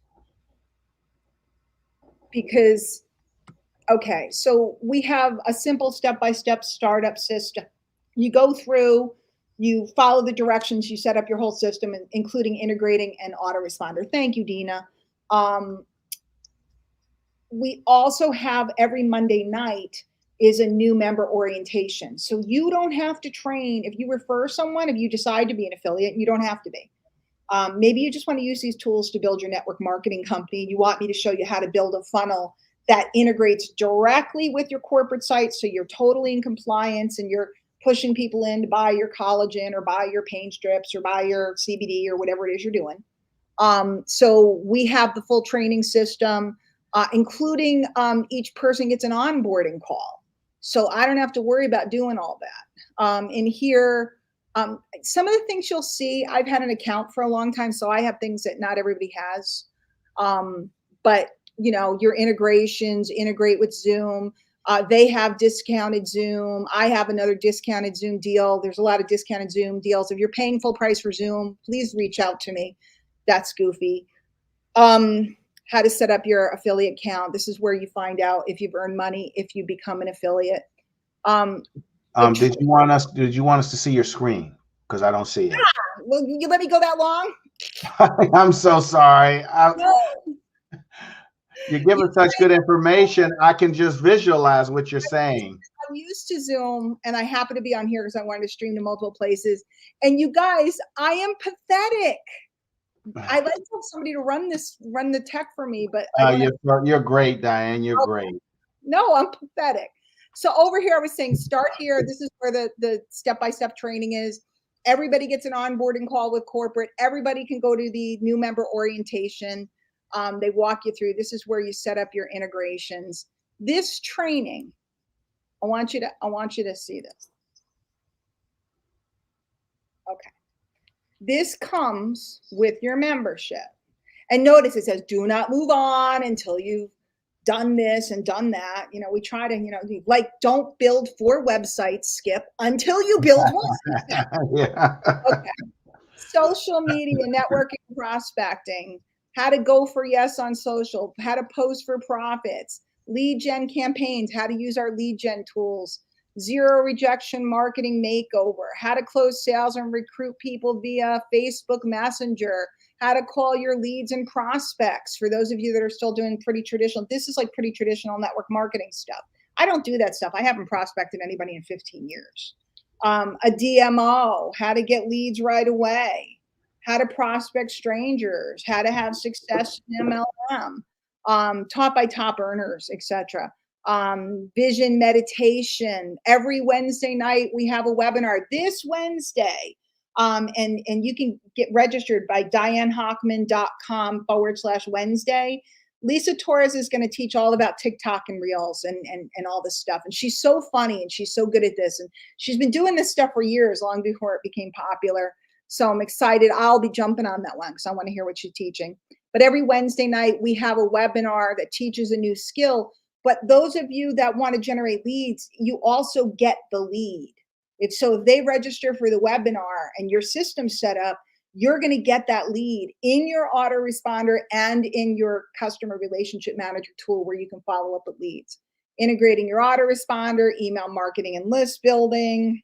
Because, okay, so we have a simple step-by-step startup system. You go through, you follow the directions, you set up your whole system, including integrating an autoresponder. Thank you, Dina. We also have every Monday night is a new member orientation. So you don't have to train. If you refer someone, if you decide to be an affiliate, you don't have to be. Maybe you just want to use these tools to build your network marketing company. You want me to show you how to build a funnel that integrates directly with your corporate site, so you're totally in compliance and you're pushing people in to buy your collagen or buy your pain strips or buy your CBD or whatever it is you're doing. So we have the full training system, including each person gets an onboarding call. So I don't have to worry about doing all that. In here, some of the things you'll see, I've had an account for a long time, so I have things that not everybody has. But you know, your integrations integrate with Zoom. They have discounted Zoom. I have another discounted Zoom deal. There's a lot of discounted Zoom deals. If you're paying full price for Zoom, please reach out to me. That's goofy. How to set up your affiliate account. This is where you find out if you've earned money, if you become an affiliate. Did you want us to see your screen? Because I don't see it. Well, you let me go that long? I'm so sorry. No. You're giving such good information. I can just visualize what you're saying. I'm used to Zoom, and I happen to be on here because I wanted to stream to multiple places. And you guys, I am pathetic. I like to have somebody to run the tech for me, but You're great, Diane. You're great. No, I'm pathetic. So over here, I was saying, start here. This is where the step-by-step training is. Everybody gets an onboarding call with corporate. Everybody can go to the new member orientation. They walk you through. This is where you set up your integrations. This training, I want you to see this. Okay. This comes with your membership. And notice it says, do not move on until you've done this and done that. You know, we try to, you know, like, don't build 4 websites, Skip, until you build one. Yeah. Okay. Social media, networking, prospecting, how to go for yes on social, how to post for profits, lead gen campaigns, how to use our lead gen tools, zero rejection marketing makeover, how to close sales and recruit people via Facebook Messenger, how to call your leads and prospects. For those of you that are still doing pretty traditional, this is like pretty traditional network marketing stuff. I don't do that stuff. I haven't prospected anybody in 15 years. A DMO, how to get leads right away, how to prospect strangers, how to have success in MLM, top by top earners, etc. Vision meditation. Every Wednesday night we have a webinar. This Wednesday, and you can get registered by dianehockman.com/Wednesday. Lisa Torres is going to teach all about TikTok and Reels and all this stuff. And she's so funny and she's so good at this. And she's been doing this stuff for years, long before it became popular. So I'm excited. I'll be jumping on that one because I want to hear what she's teaching. But every Wednesday night, we have a webinar that teaches a new skill. But those of you that want to generate leads, you also get the lead. If they register for the webinar and your system's set up, you're going to get that lead in your autoresponder and in your customer relationship manager tool where you can follow up with leads. Integrating your autoresponder, email marketing and list building,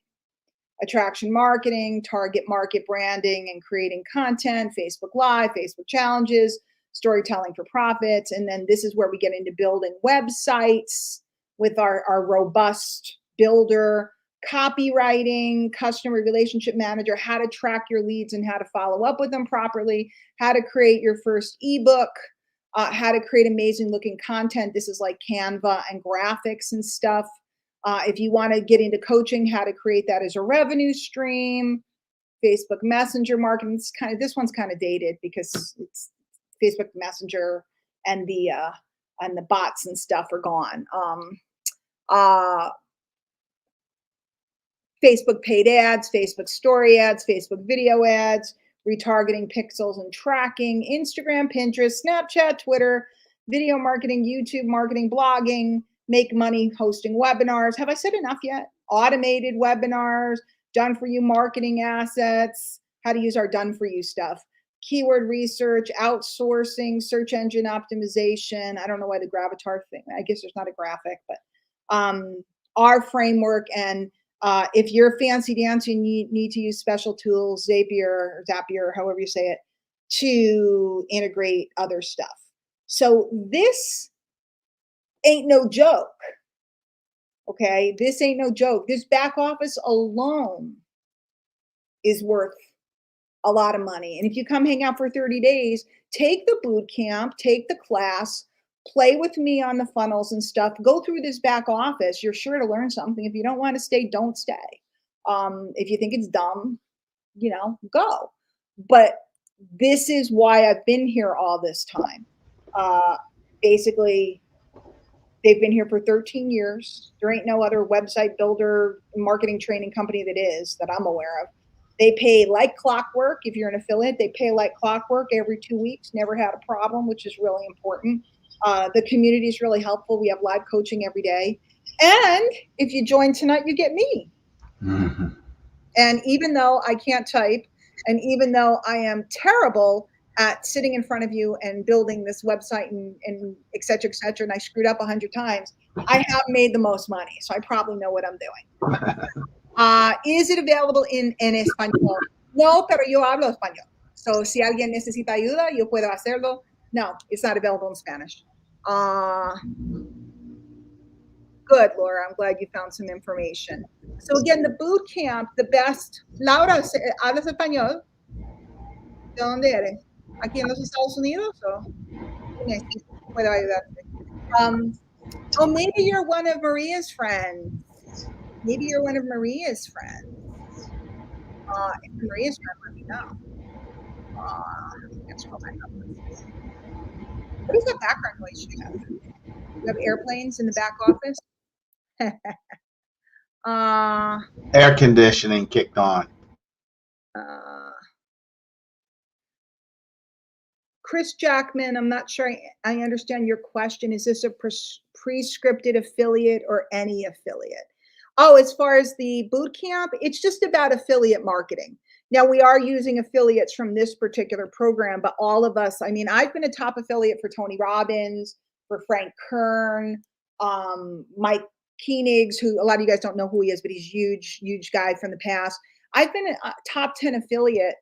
attraction marketing, target market branding and creating content, Facebook Live, Facebook challenges, storytelling for profits. And then this is where we get into building websites with our robust builder, copywriting, customer relationship manager, how to track your leads and how to follow up with them properly, how to create your first ebook, how to create amazing looking content. This is like Canva and graphics and stuff. If you want to get into coaching, how to create that as a revenue stream, Facebook Messenger marketing. This one's kind of dated because it's Facebook Messenger and the bots and stuff are gone. Facebook paid ads, Facebook story ads, Facebook video ads, retargeting, pixels and tracking, Instagram, Pinterest, Snapchat, Twitter, video marketing, YouTube marketing, blogging, make money hosting webinars. Have I said enough yet? Automated webinars, done for you marketing assets, how to use our done for you stuff, keyword research, outsourcing, search engine optimization. I don't know why the gravatar thing, I guess there's not a graphic, but our framework. And if you're fancy dancing, you need to use special tools, Zapier, however you say it, to integrate other stuff. So this ain't no joke. Okay, this ain't no joke. This back office alone is worth a lot of money. And if you come hang out for 30 days, take the boot camp, take the class, play with me on the funnels and stuff. Go through this back office. You're sure to learn something. If you don't want to stay, don't stay. If you think it's dumb, go. But this is why I've been here all this time. Basically, they've been here for 13 years. There ain't no other website builder, marketing training company that I'm aware of. They pay like clockwork. If you're an affiliate, they pay like clockwork every 2 weeks. Never had a problem, which is really important. The community is really helpful. We have live coaching every day. And if you join tonight, you get me. Mm-hmm. And even though I can't type, and even though I am terrible at sitting in front of you and building this website and et cetera, and I screwed up 100 times, I have made the most money. So I probably know what I'm doing. Is it available en español? No, pero yo hablo español. So si alguien necesita ayuda, yo puedo hacerlo. No, it's not available in Spanish. Good, Laura. I'm glad you found some information. So again, the boot camp, the best. Laura, ¿hablas español? ¿De dónde eres? ¿Aquí en los Estados Unidos? ¿O? Puedo ayudarte. Oh, maybe you're one of Maria's friends. Maybe you're one of Maria's friends. If you're Maria's friend, let me know. What is that background noise you have? You have airplanes in the back office? Air conditioning kicked on. Chris Jackman, I'm not sure I understand your question. Is this a pre-scripted affiliate or any affiliate? Oh, as far as the boot camp, it's just about affiliate marketing. Now, we are using affiliates from this particular program, but all of us, I've been a top affiliate for Tony Robbins, for Frank Kern, Mike Koenigs, who a lot of you guys don't know who he is, but he's huge guy from the past. I've been a top 10 affiliate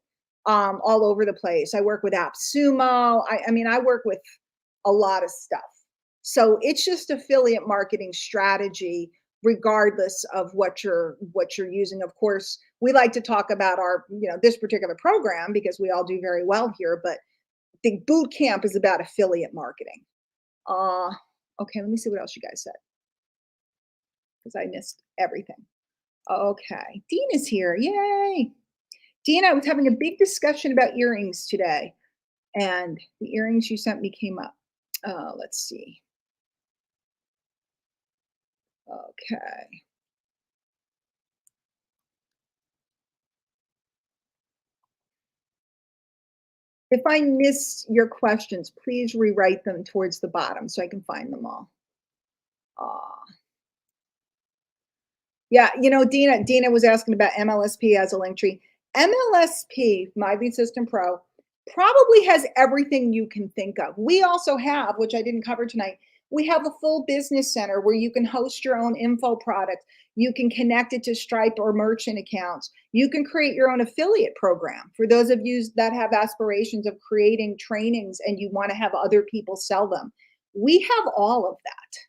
all over the place. I work with AppSumo. I work with a lot of stuff. So it's just affiliate marketing strategy, regardless of what you're using. Of course, we like to talk about our, this particular program because we all do very well here, but the boot camp is about affiliate marketing. Okay, let me see what else you guys said, because I missed everything. Okay, Dean is here. Yay. Dean, I was having a big discussion about earrings today, and the earrings you sent me came up. Let's see. Okay. If I miss your questions, please rewrite them towards the bottom so I can find them all. Yeah, Dina was asking about MLSP as a link tree. MLSP, My Lead System Pro, probably has everything you can think of. We also have, which I didn't cover tonight, we have a full business center where you can host your own info product. You can connect it to Stripe or merchant accounts. You can create your own affiliate program. For those of you that have aspirations of creating trainings and you want to have other people sell them, we have all of that.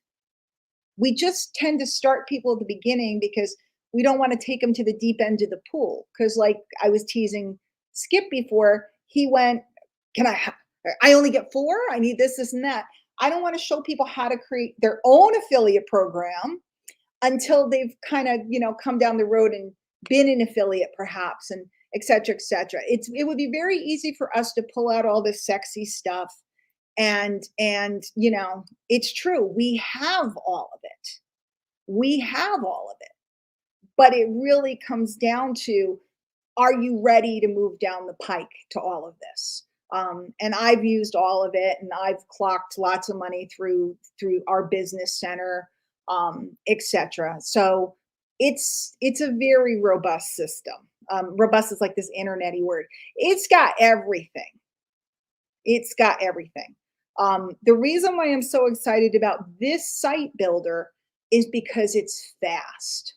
We just tend to start people at the beginning because we don't want to take them to the deep end of the pool. Because like I was teasing Skip before, he went, I only get 4? I need this, and that. I don't want to show people how to create their own affiliate program until they've kind of, come down the road and been an affiliate perhaps, and et cetera, et cetera. It would be very easy for us to pull out all this sexy stuff. And it's true. We have all of it. We have all of it. But it really comes down to, are you ready to move down the pike to all of this? And I've used all of it, and I've clocked lots of money through our business center, et cetera. So it's a very robust system. Robust is like this internet-y word. It's got everything. It's got everything. The reason why I'm so excited about this site builder is because it's fast.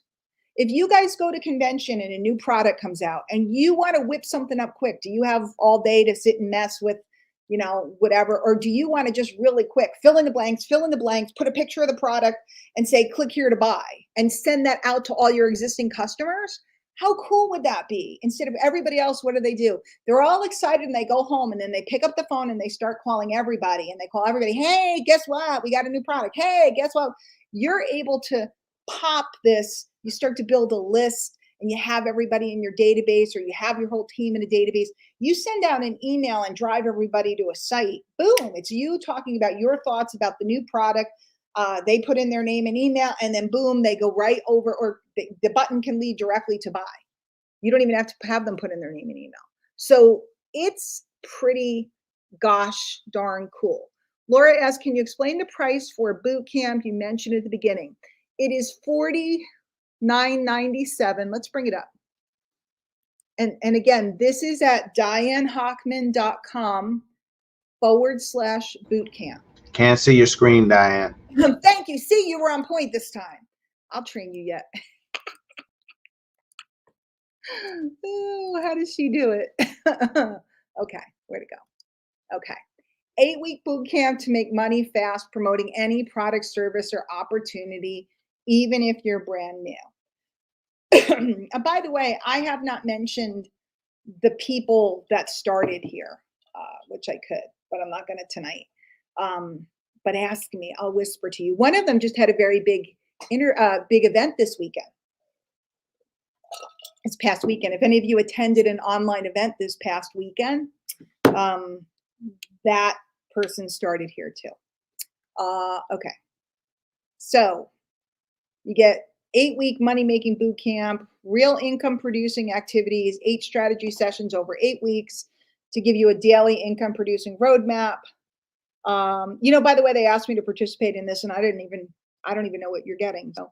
If you guys go to convention and a new product comes out and you want to whip something up quick, do you have all day to sit and mess with you know, whatever? Or do you want to just really quick fill in the blanks, put a picture of the product and say, click here to buy and send that out to all your existing customers? How cool would that be? Instead of everybody else, what do? They're all excited and they go home and then they pick up the phone and they start calling everybody and they call everybody, hey, guess what? We got a new product. Hey, guess what? You're able to pop this. You start to build a list and you have everybody in your database or you have your whole team in a database. You send out an email and drive everybody to a site. Boom, it's you talking about your thoughts about the new product. They put in their name and email, and then boom, they go right over, or the button can lead directly to buy. You don't even have to have them put in their name and email. So it's pretty gosh darn cool. Laura asks, can you explain the price for a boot camp? You mentioned at the beginning. It is $49.97. Let's bring it up. And again, this is at dianehockman.com/bootcamp. Can't see your screen, Diane. Thank you. See, you were on point this time. I'll train you yet. Oh, how does she do it? Okay, where to go? Okay. 8-week boot camp to make money fast, promoting any product, service, or opportunity, even if you're brand new. By the way, I have not mentioned the people that started here, which I could, but I'm not going to tonight. But ask me, I'll whisper to you. One of them just had a very big event this weekend. This past weekend. If any of you attended an online event this past weekend, that person started here too. Okay. So you get 8-week money-making boot camp, real income-producing activities, 8 strategy sessions over 8 weeks to give you a daily income-producing roadmap. You know, by the way, they asked me to participate in this, and I don't even know what you're getting. So,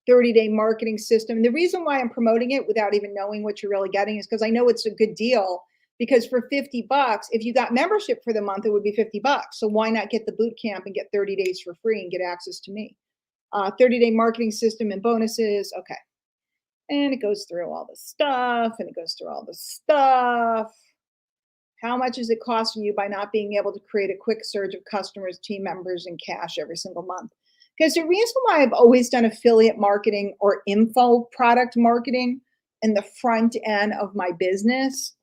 30-day marketing system. And the reason why I'm promoting it without even knowing what you're really getting is because I know it's a good deal. Because for $50, if you got membership for the month, it would be $50. So why not get the boot camp and get 30 days for free and get access to me? 30-day marketing system and bonuses. Okay. And it goes through all the stuff and it goes through all the stuff. How much is it costing you by not being able to create a quick surge of customers, team members, and cash every single month? Because the reason why I've always done affiliate marketing or info product marketing in the front end of my business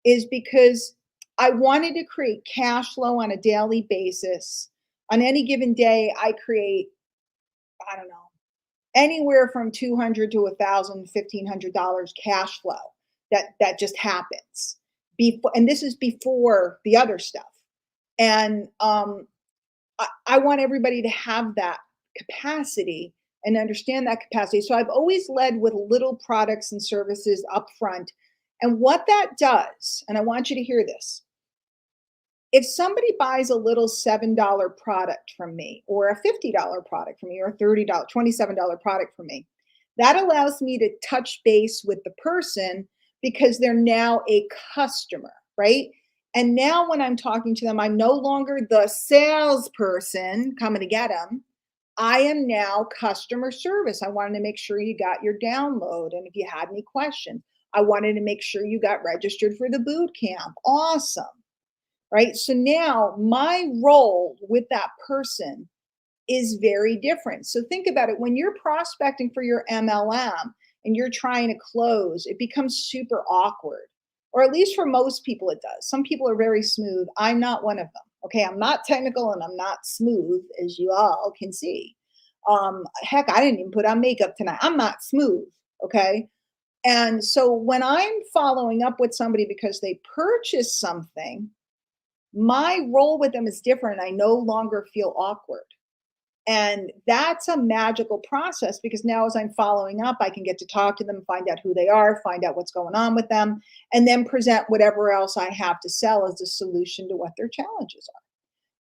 is because I wanted to create cash flow on a daily basis. On any given day, I create, I don't know, anywhere from $200 to $1,000, $1,500 cash flow. That just happens. And this is before the other stuff. And I want everybody to have that capacity and understand that capacity. So I've always led with little products and services up front. And what that does, and I want you to hear this, if somebody buys a little $7 product from me, or a $50 product from me, or a $30, $27 product from me, that allows me to touch base with the person because they're now a customer, right? And now when I'm talking to them, I'm no longer the salesperson coming to get them. I am now customer service. I wanted to make sure you got your download. And if you had any questions, I wanted to make sure you got registered for the boot camp. Awesome. Right? So now my role with that person is very different. So think about it. When you're prospecting for your MLM and you're trying to close, it becomes super awkward. Or at least for most people, it does. Some people are very smooth. I'm not one of them. Okay, I'm not technical and I'm not smooth, as you all can see. Heck, I didn't even put on makeup tonight. I'm not smooth. Okay. And so when I'm following up with somebody because they purchased something, my role with them is different. I no longer feel awkward. And that's a magical process because now as I'm following up, I can get to talk to them, find out who they are, find out what's going on with them, and then present whatever else I have to sell as a solution to what their challenges are.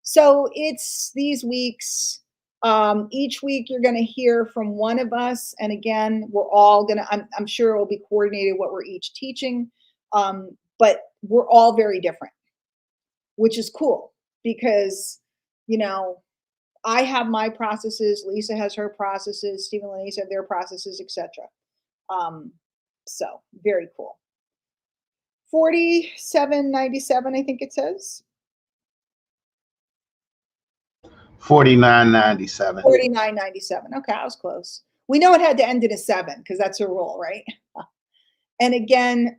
So it's these weeks. Each week you're going to hear from one of us. And again, we're all going to, I'm sure it will be coordinated what we're each teaching. But we're all very different, which is cool because, you know, I have my processes, Lisa has her processes, Stephen and Lisa have their processes, etc. So very cool. $47.97, I think it says. $49.97. $49.97. Okay, I was close. We know it had to end in a 7 because that's a rule, right? And again,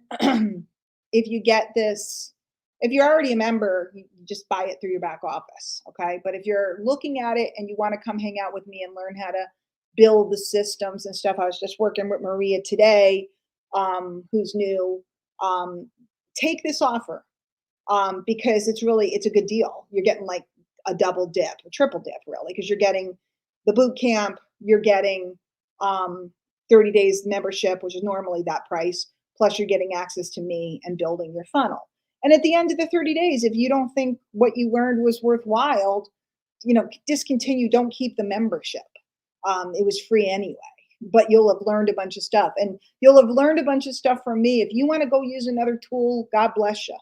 if you get this, if you're already a member, you just buy it through your back office, okay? But if you're looking at it and you want to come hang out with me and learn how to build the systems and stuff, I was just working with Maria today, who's new. Take this offer because it's a good deal. You're getting like a double dip, a triple dip, really, because you're getting the boot camp, you're getting 30 days membership, which is normally that price, plus you're getting access to me and building your funnel. And at the end of the 30 days, if you don't think what you learned was worthwhile, discontinue, don't keep the membership. It was free anyway, but you'll have learned a bunch of stuff, and you'll have learned a bunch of stuff from me. If you want to go use another tool, God bless you.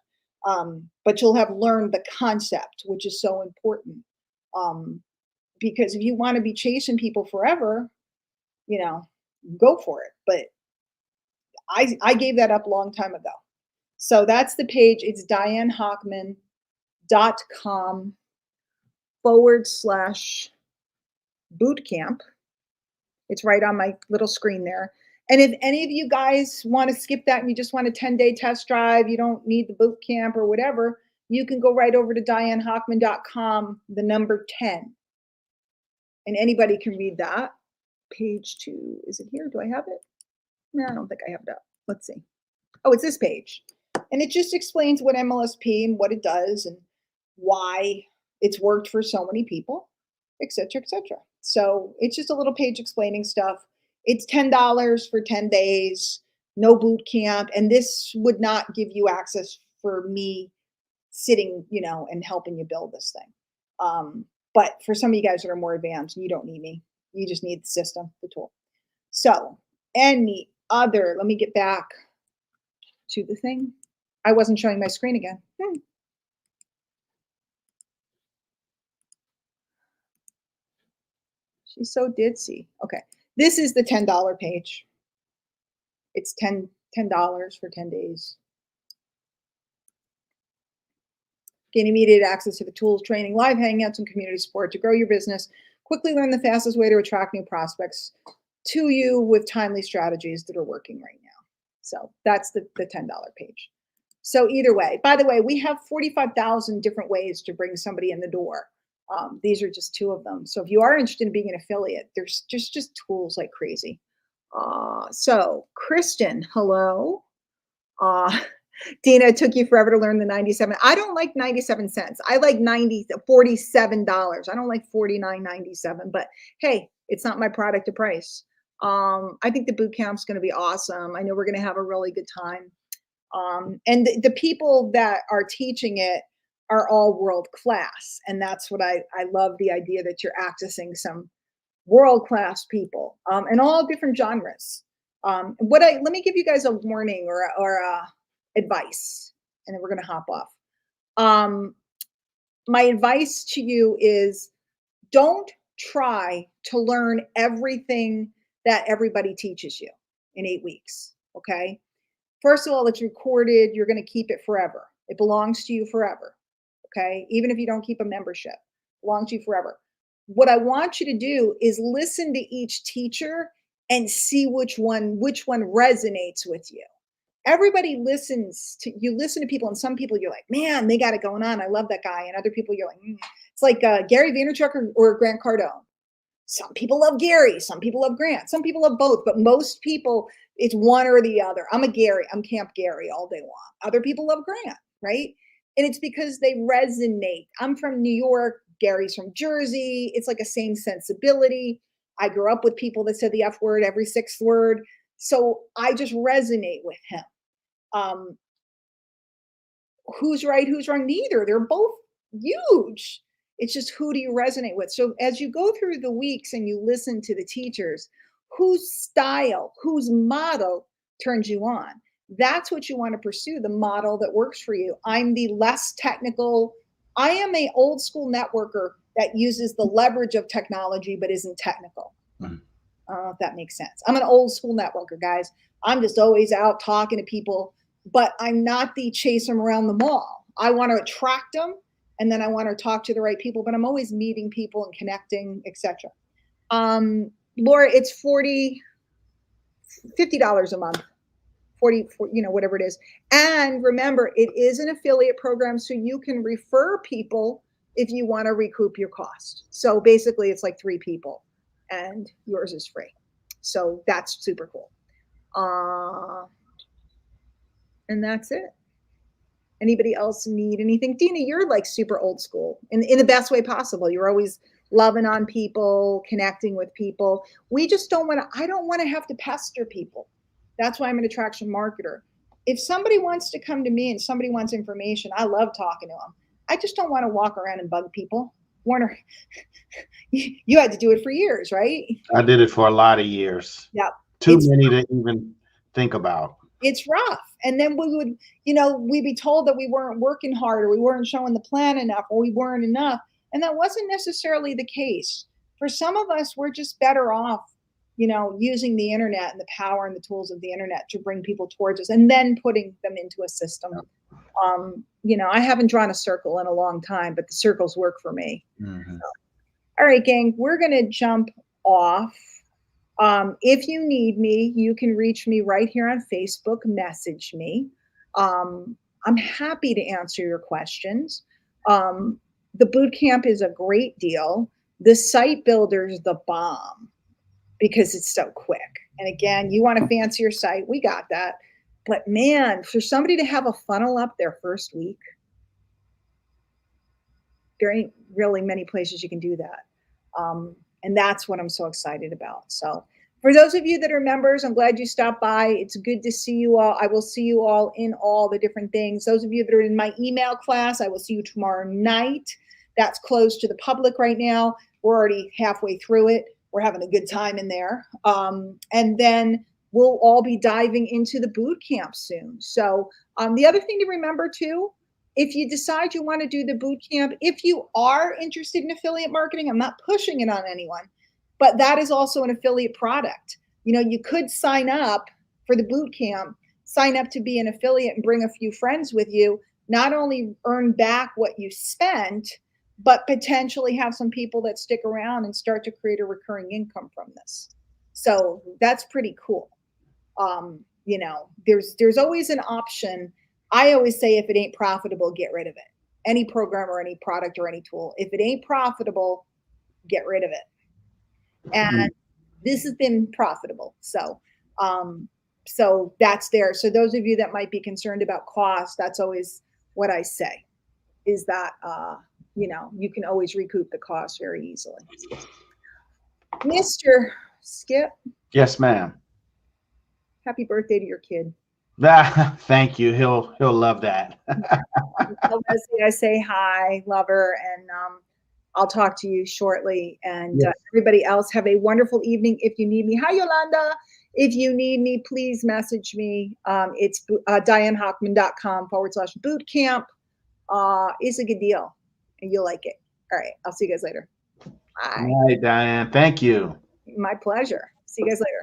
But you'll have learned the concept, which is so important. Because if you want to be chasing people forever, go for it. But I gave that up a long time ago. So that's the page. It's dianehockman.com/bootcamp. It's right on my little screen there. And if any of you guys want to skip that and you just want a 10-day test drive, you don't need the boot camp or whatever, you can go right over to dianehockman.com, the number 10. And anybody can read that. Page 2. Is it here? Do I have it? No, I don't think I have it up. Let's see. Oh, it's this page. And it just explains what MLSP and what it does and why it's worked for so many people, et cetera, et cetera. So it's just a little page explaining stuff. It's $10 for 10 days, no boot camp. And this would not give you access for me sitting, and helping you build this thing. But for some of you guys that are more advanced, you don't need me. You just need the system, the tool. So let me get back to the thing. I wasn't showing my screen again. She's so ditzy. Okay. This is the $10 page. It's $10 for 10 days. Gain immediate access to the tools, training, live hangouts, and community support to grow your business. Quickly learn the fastest way to attract new prospects to you with timely strategies that are working right now. So that's the $10 page. So either way, by the way, we have 45,000 different ways to bring somebody in the door. These are just 2 of them. So if you are interested in being an affiliate, there's just tools like crazy. So Kristen, hello. Dina, it took you forever to learn the 97. I don't like 97 cents. I like $47. I don't like $49.97, but hey, it's not my product or price. I think the boot camp's going to be awesome. I know we're going to have a really good time. And the people that are teaching it are all world class. And that's what I love, the idea that you're accessing some world class people, and all different genres. Let me give you guys a warning or advice, and then we're going to hop off. My advice to you is don't try to learn everything that everybody teaches you in 8 weeks. Okay. First of all, it's recorded. You're going to keep it forever. It belongs to you forever. Okay. Even if you don't keep a membership, it belongs to you forever. What I want you to do is listen to each teacher and see which one resonates with you. Everybody listen to people, and some people you're like, man, they got it going on. I love that guy. And other people you're like, It's like Gary Vaynerchuk or Grant Cardone. Some people love Gary, some people love Grant, some people love both, but most people, it's one or the other. I'm Camp Gary all day long. Other people love Grant, right? And it's because they resonate. I'm from New York, Gary's from Jersey. It's like a same sensibility. I grew up with people that said the F word every 6th word. So I just resonate with him. Who's right, who's wrong? Neither. They're both huge. It's just, who do you resonate with? So as you go through the weeks and you listen to the teachers, whose style, whose model turns you on, that's what you want to pursue, the model that works for you. I'm the less technical. I am an old school networker that uses the leverage of technology, but isn't technical. I don't know if that makes sense. I'm an old school networker, guys. I'm just always out talking to people, but I'm not the chase them around the mall. I want to attract them and then I want to talk to the right people, but I'm always meeting people and connecting, etc. Laura, it's $50 a month, 40, whatever it is. And remember, it is an affiliate program, so you can refer people if you want to recoup your cost. So basically it's like 3 people and yours is free. So that's super cool. And that's it. Anybody else need anything? Dina, you're like super old school in the best way possible. You're always loving on people, connecting with people. We just don't want to, I don't want to have to pester people. That's why I'm an attraction marketer. If somebody wants to come to me and somebody wants information, I love talking to them. I just don't want to walk around and bug people. Warner, you had to do it for years, right? I did it for a lot of years. Yeah. Too many to even think about. It's rough. And then we would, we'd be told that we weren't working hard, or we weren't showing the plan enough, or we weren't enough. And that wasn't necessarily the case. For some of us, we're just better off, using the internet and the power and the tools of the internet to bring people towards us and then putting them into a system. I haven't drawn a circle in a long time, but the circles work for me. Mm-hmm. All right, gang, we're going to jump off. If you need me, you can reach me right here on Facebook, message me. I'm happy to answer your questions. The boot camp is a great deal. The site builder's the bomb because it's so quick. And again, you want to fancy your site, we got that. But man, for somebody to have a funnel up their first week, there ain't really many places you can do that. And that's what I'm so excited about. So for those of you that are members, I'm glad you stopped by. It's good to see you all. I will see you all in all the different things. Those of you that are in my email class, I will see you tomorrow night. That's closed to the public right now. We're already halfway through it. We're having a good time in there. And then we'll all be diving into the boot camp soon. So the other thing to remember too, if you decide you want to do the boot camp, if you are interested in affiliate marketing, I'm not pushing it on anyone, but that is also an affiliate product. You could sign up for the boot camp, sign up to be an affiliate and bring a few friends with you, not only earn back what you spent, but potentially have some people that stick around and start to create a recurring income from this. So that's pretty cool. There's always an option. I always say, if it ain't profitable, get rid of it. Any program or any product or any tool. If it ain't profitable, get rid of it. And this has been profitable. So that's there. So those of you that might be concerned about cost, that's always what I say, is that, you can always recoup the cost very easily. Mr. Skip. Yes, ma'am. Happy birthday to your kid. Thank you. He'll love that. I say hi, love her, and I'll talk to you shortly. And yes. Everybody else, have a wonderful evening. If you need me, hi Yolanda. If you need me, please message me. It's dianehockman.com/bootcamp. It's a good deal, and you'll like it. All right, I'll see you guys later. Bye. All right, Diane. Thank you. My pleasure. See you guys later.